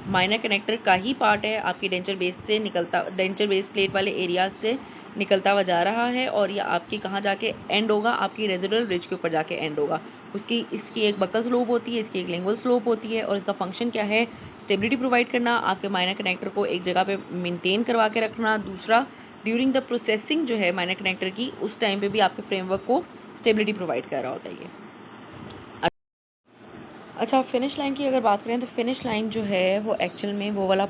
माइनर कनेक्टर का ही पार्ट है, आपकी डेंचर बेस से निकलता, डेंचर बेस प्लेट वाले एरिया से निकलता हुआ जा रहा है और ये आपकी कहाँ जाके एंड होगा, आपकी रेजिडुअल रिज के ऊपर जाके एंड होगा। इसकी एक बकल स्लोप होती है, इसकी एक लिंगुअल स्लोप होती है और इसका फंक्शन क्या है, स्टेबिलिटी प्रोवाइड करना, आपके माइनर कनेक्टर को एक जगह पे मेंटेन करवा के रखना। दूसरा, ड्यूरिंग द प्रोसेसिंग जो है माइनर कनेक्टर की, उस टाइम पे भी आपके फ्रेमवर्क को स्टेबिलिटी प्रोवाइड कर रहा होता है ये। अच्छा, फिनिश लाइन की अगर बात करें तो फिनिश लाइन जो है वो एक्चुअल में वो वाला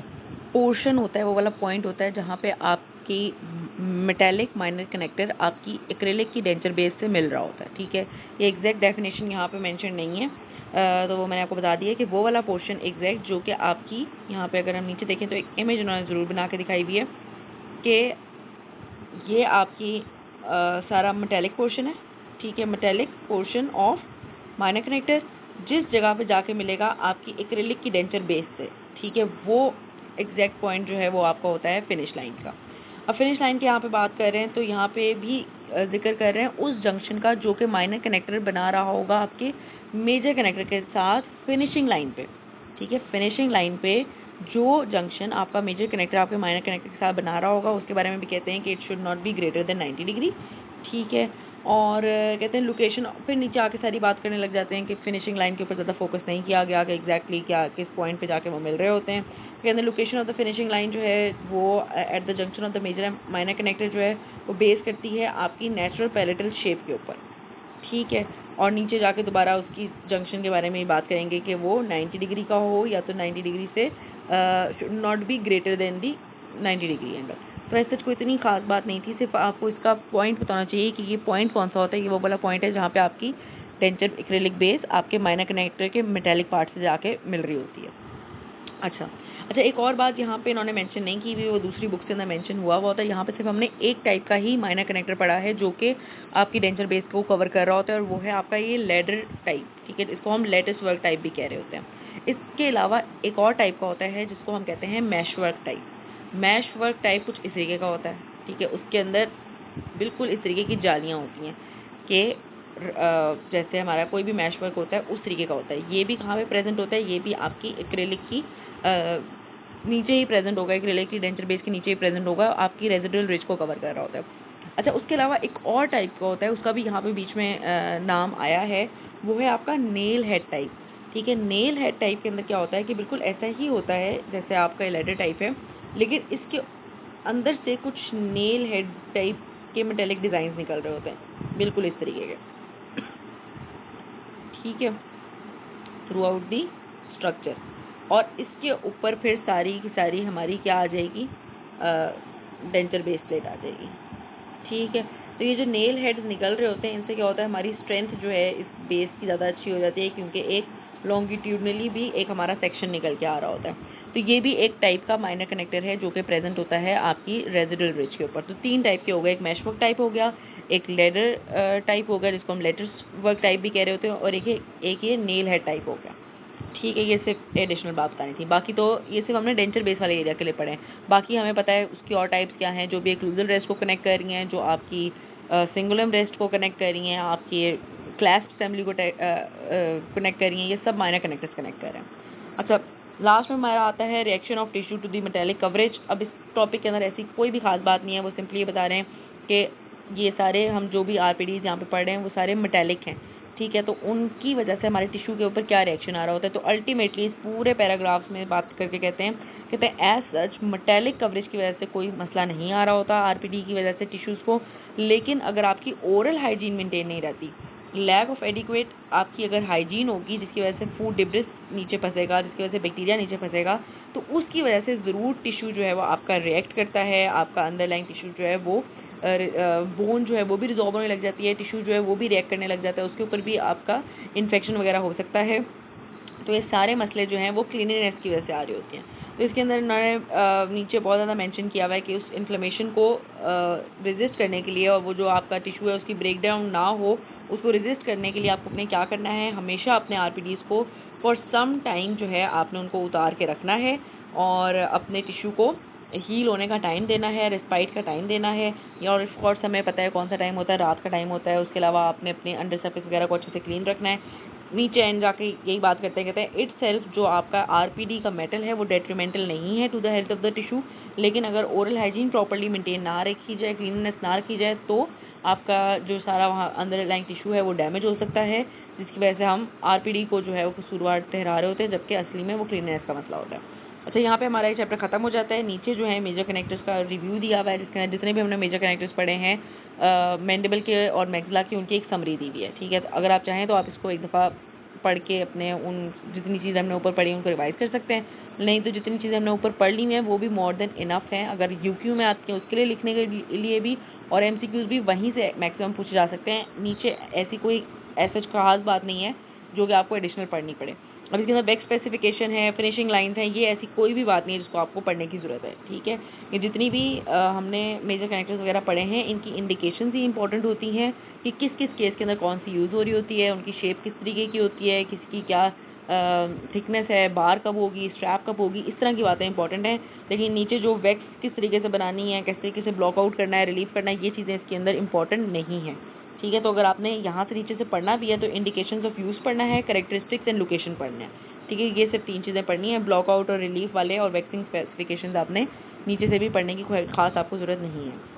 पोर्शन होता है, वो वाला पॉइंट होता है जहाँ पे आपकी मेटेलिक माइनर कनेक्टर आपकी एक्रेलिक की डेंचर बेस से मिल रहा होता है, ठीक है। ये एग्जैक्ट डेफिनेशन यहाँ पे मेंशन नहीं है, तो वो मैंने आपको बता दिया कि वो वाला पोर्शन एग्जैक्ट जो कि आपकी यहाँ पे अगर हम नीचे देखें तो एक इमेज उन्होंने ज़रूर बना के दिखाई हुई है कि ये आपकी सारा मेटेलिक पोर्शन है, ठीक है। Metallic portion of minor connector जिस जगह पे जाके मिलेगा आपकी एक्रेलिक की डेंचर बेस से, ठीक है, वो एग्जैक्ट पॉइंट जो है वो आपका होता है फिनिश लाइन का। अब फिनिश लाइन की यहाँ पे बात कर रहे हैं तो यहाँ पे भी जिक्र कर रहे हैं उस जंक्शन का जो कि माइनर कनेक्टर बना रहा होगा आपके मेजर कनेक्टर के साथ फिनिशिंग लाइन पे, ठीक है। फिनिशिंग लाइन पे जो जंक्शन आपका मेजर कनेक्टर आपके माइनर कनेक्टर के साथ बना रहा होगा उसके बारे में भी कहते हैं कि it should not be greater than 90 degree, ठीक है। और कहते हैं लोकेशन, फिर नीचे आके सारी बात करने लग जाते हैं कि फिनिशिंग लाइन के ऊपर ज़्यादा फोकस नहीं किया गया कि एग्जैक्टली क्या किस पॉइंट पे जाके वो मिल रहे होते हैं। कहते हैं location of the finishing line जो है वो at the junction of the major minor connector जो है वो बेस करती है आपकी नेचुरल पैलेटल शेप के ऊपर, ठीक है। और नीचे जाके दोबारा उसकी जंक्शन के बारे में ही बात करेंगे कि वो 90 डिग्री का हो या तो 90 डिग्री से should not be greater than the 90 degree angle. तो ऐसे कोई इतनी खास बात नहीं थी, सिर्फ आपको इसका पॉइंट बताना चाहिए कि ये पॉइंट कौन सा होता है। ये वो वाला पॉइंट है जहाँ पे आपकी डेंचर एक्रेलिक बेस आपके माइनर कनेक्टर के मेटेलिक पार्ट से जाके मिल रही होती है। अच्छा, एक और बात यहाँ पे इन्होंने मेंशन नहीं की भी, वो दूसरी बुक्स के अंदर मेंशन हुआ होता है। यहाँ पे सिर्फ हमने एक टाइप का ही माइनर कनेक्टर पढ़ा है जो कि आपकी डेंचर बेस को कवर कर रहा होता है और वो है आपका ये लेडर टाइप, ठीक है। इसको हम लेटिस वर्क टाइप भी कह रहे होते हैं। इसके अलावा एक और टाइप का होता है जिसको हम कहते हैं meshwork type. Meshwork type कुछ इस तरीके का होता है, ठीक है। उसके अंदर बिल्कुल इस तरीके की जालियाँ होती हैं कि जैसे हमारा कोई भी मैश वर्क होता है उस तरीके का होता है। ये भी कहाँ पे प्रेजेंट होता है, ये भी आपकी एक्रेलिक की नीचे ही प्रेजेंट होगा, एक्रेलिक की डेंचर बेस के नीचे ही प्रेजेंट होगा, आपकी रेजिडुअल रिज को कवर कर रहा होता है। अच्छा, उसके अलावा एक और टाइप का होता है, उसका भी यहाँ पे बीच में नाम आया है, वो है आपका नेल हेड टाइप, ठीक है। नेल हेड टाइप के अंदर क्या होता है कि बिल्कुल ऐसा ही होता है जैसे आपका लेडर टाइप है, लेकिन इसके अंदर से कुछ नेल हेड टाइप के मेटेलिक डिज़ाइन निकल रहे होते हैं, बिल्कुल इस तरीके के, ठीक है, थ्रू आउट दी स्ट्रक्चर। और इसके ऊपर फिर सारी की सारी हमारी क्या आ जाएगी, डेंचर बेस प्लेट आ जाएगी, ठीक है। तो ये जो नेल हेड्स निकल रहे होते हैं, इनसे क्या होता है, हमारी स्ट्रेंथ जो है इस बेस की ज़्यादा अच्छी हो जाती है, क्योंकि एक लॉन्गिट्यूडनली भी एक हमारा सेक्शन निकल के आ रहा होता है। तो ये भी एक टाइप का माइनर कनेक्टर है जो कि प्रेजेंट होता है आपकी रेजिडुअल रिज के ऊपर। तो 3 टाइप के हो गए, एक मैश वर्क टाइप हो गया, एक लेडर टाइप हो गया जिसको हम लेटर वर्क टाइप भी कह रहे होते हैं, और एक ये नेल हेड टाइप हो गया, ठीक है। ये सिर्फ एडिशनल बात बतानी थी, बाकी तो ये सिर्फ हमने डेंचर बेस वाले एरिया के लिए पढ़े हैं। बाकी हमें पता है उसकी और टाइप्स क्या हैं, जो भी एक्लूजल रेस्ट को कनेक्ट कर रही हैं, जो आपकी सिंगुलम रेस्ट को कनेक्ट कर रही हैं, आपकी क्लैस्प असेंबली को कनेक्ट कर रही हैं, ये सब माइनर कनेक्टर्स कनेक्ट कर रहे हैं। अच्छा, लास्ट में हमारा आता है reaction of tissue to the metallic coverage. अब इस टॉपिक के अंदर ऐसी कोई भी खास बात नहीं है, वो सिंपली ये बता रहे हैं कि ये सारे हम जो भी RPDs यहाँ पे पढ़ रहे हैं वो सारे मेटेलिक हैं, ठीक है। तो उनकी वजह से हमारे टिश्यू के ऊपर क्या रिएक्शन आ रहा होता है। तो अल्टीमेटली इस पूरे पैराग्राफ्स में बात करके कहते हैं एज सच मेटेलिक कवरेज की वजह से कोई मसला नहीं आ रहा होता RPD की वजह से टिश्यूज़ को, लेकिन अगर आपकी ओरल हाइजीन मेंटेन नहीं रहती, लैक ऑफ एडिक्वेट आपकी अगर हाइजीन होगी, जिसकी वजह से फूड डिब्रिस नीचे फंसेगा, जिसकी वजह से बैक्टीरिया नीचे फंसेगा, तो उसकी वजह से ज़रूर टिश्यू जो है वो आपका रिएक्ट करता है, आपका अंडरलाइंग टिश्यू जो है वो बोन जो है वो भी रिजॉल्व होने लग जाती है, टिश्यू जो है वो भी रिएक्ट करने लग जाता है, उसके ऊपर भी आपका इन्फेक्शन वगैरह हो सकता है। तो ये सारे मसले जो हैं वो क्लीनिनेस की वजह से आ रही होती हैं। तो इसके अंदर उन्होंने नीचे बहुत ज़्यादा मेंशन किया हुआ है कि उस इन्फ्लेमेशन को रेजिस्ट करने के लिए, और वो जो आपका टिश्यू है उसकी ब्रेक डाउन ना हो, उसको रेजिस्ट करने के लिए आपको अपने क्या करना है, हमेशा अपने RPDs को फॉर सम टाइम जो है आपने उनको उतार के रखना है, और अपने टिश्यू को हील होने का टाइम देना है, रिस्पाइट का टाइम देना है। और ऑफकोर्स हमें पता है कौन सा टाइम होता है, रात का टाइम होता है। उसके अलावा आपने अपने अंडर सरफेस वगैरह को अच्छे से क्लीन रखना है। नीचे एंड जाके यही बात करते हैं, कहते हैं इट सेल्फ जो आपका RPD का मेटल है वो डेट्रीमेंटल नहीं है to the health of the tissue, लेकिन अगर ओरल हाइजीन प्रॉपर्ली मेंटेन ना रखी जाए, क्लीननेस ना रखी जाए, तो आपका जो सारा वहाँ अंडरलाइंग टिश्यू है वो डैमेज हो सकता है, जिसकी वजह से हम RPD को जो है वो कसूरवार ठहरा रहे होते हैं, जबकि असली में वो क्लीननेस का मसला होता है। अच्छा, यहाँ पे हमारा ये चैप्टर खत्म हो जाता है। नीचे जो है मेजर कनेक्टर्स का रिव्यू दिया हुआ है, जिसके अंदर जितने भी हमने मेजर कनेक्टर्स पढ़े हैं मैंडिबल के और मैक्सिला की, उनकी एक समरी दी हुई है, ठीक है। तो अगर आप चाहें तो आप इसको एक दफ़ा पढ़ के अपने उन जितनी चीज़ें हमने ऊपर पढ़ी उनको रिवाइज कर सकते हैं, नहीं तो जितनी चीज़ें हमने ऊपर पढ़ ली हैं वो भी मोर देन इनफ हैं। अगर UQ में आती हैं उसके लिए लिखने के लिए भी, और MCQs भी वहीं से मैक्सिमम पूछे जा सकते हैं। नीचे ऐसी कोई ऐसा खास बात नहीं है जो कि आपको एडिशनल पढ़नी पड़े। अब इसके अंदर बैक स्पेसिफिकेशन है, फिनिशिंग लाइन्स हैं, ये ऐसी कोई भी बात नहीं है जिसको आपको पढ़ने की ज़रूरत है, ठीक है। ये जितनी भी हमने मेजर कनेक्टर्स वगैरह पढ़े हैं, इनकी इंडिकेशंस ही इंपॉर्टेंट होती हैं कि किस किस केस के अंदर कौन सी यूज़ हो रही होती है, उनकी शेप किस तरीके की होती है, किसकी क्या थिकनेस है, बार कब होगी, स्ट्रैप कब होगी, इस तरह की बातें इंपॉर्टेंट हैं। लेकिन नीचे जो वैक्स किस तरीके से बनानी है, किस तरीके से ब्लॉक आउट करना है, रिलीव करना है, ये चीज़ें इसके अंदर इंपॉर्टेंट नहीं है, ठीक है। तो अगर आपने यहाँ से नीचे से पढ़ना भी है तो इंडिकेशंस ऑफ यूज़ पढ़ना है, कैरेक्टरिस्टिक्स एंड लोकेशन पढ़ना है, ठीक है। ये सिर्फ 3 चीज़ें पढ़नी है, ब्लॉक आउट और रिलीफ वाले और वैक्सिंग स्पेसिफिकेशंस आपने नीचे से भी पढ़ने की खास आपको ज़रूरत नहीं है।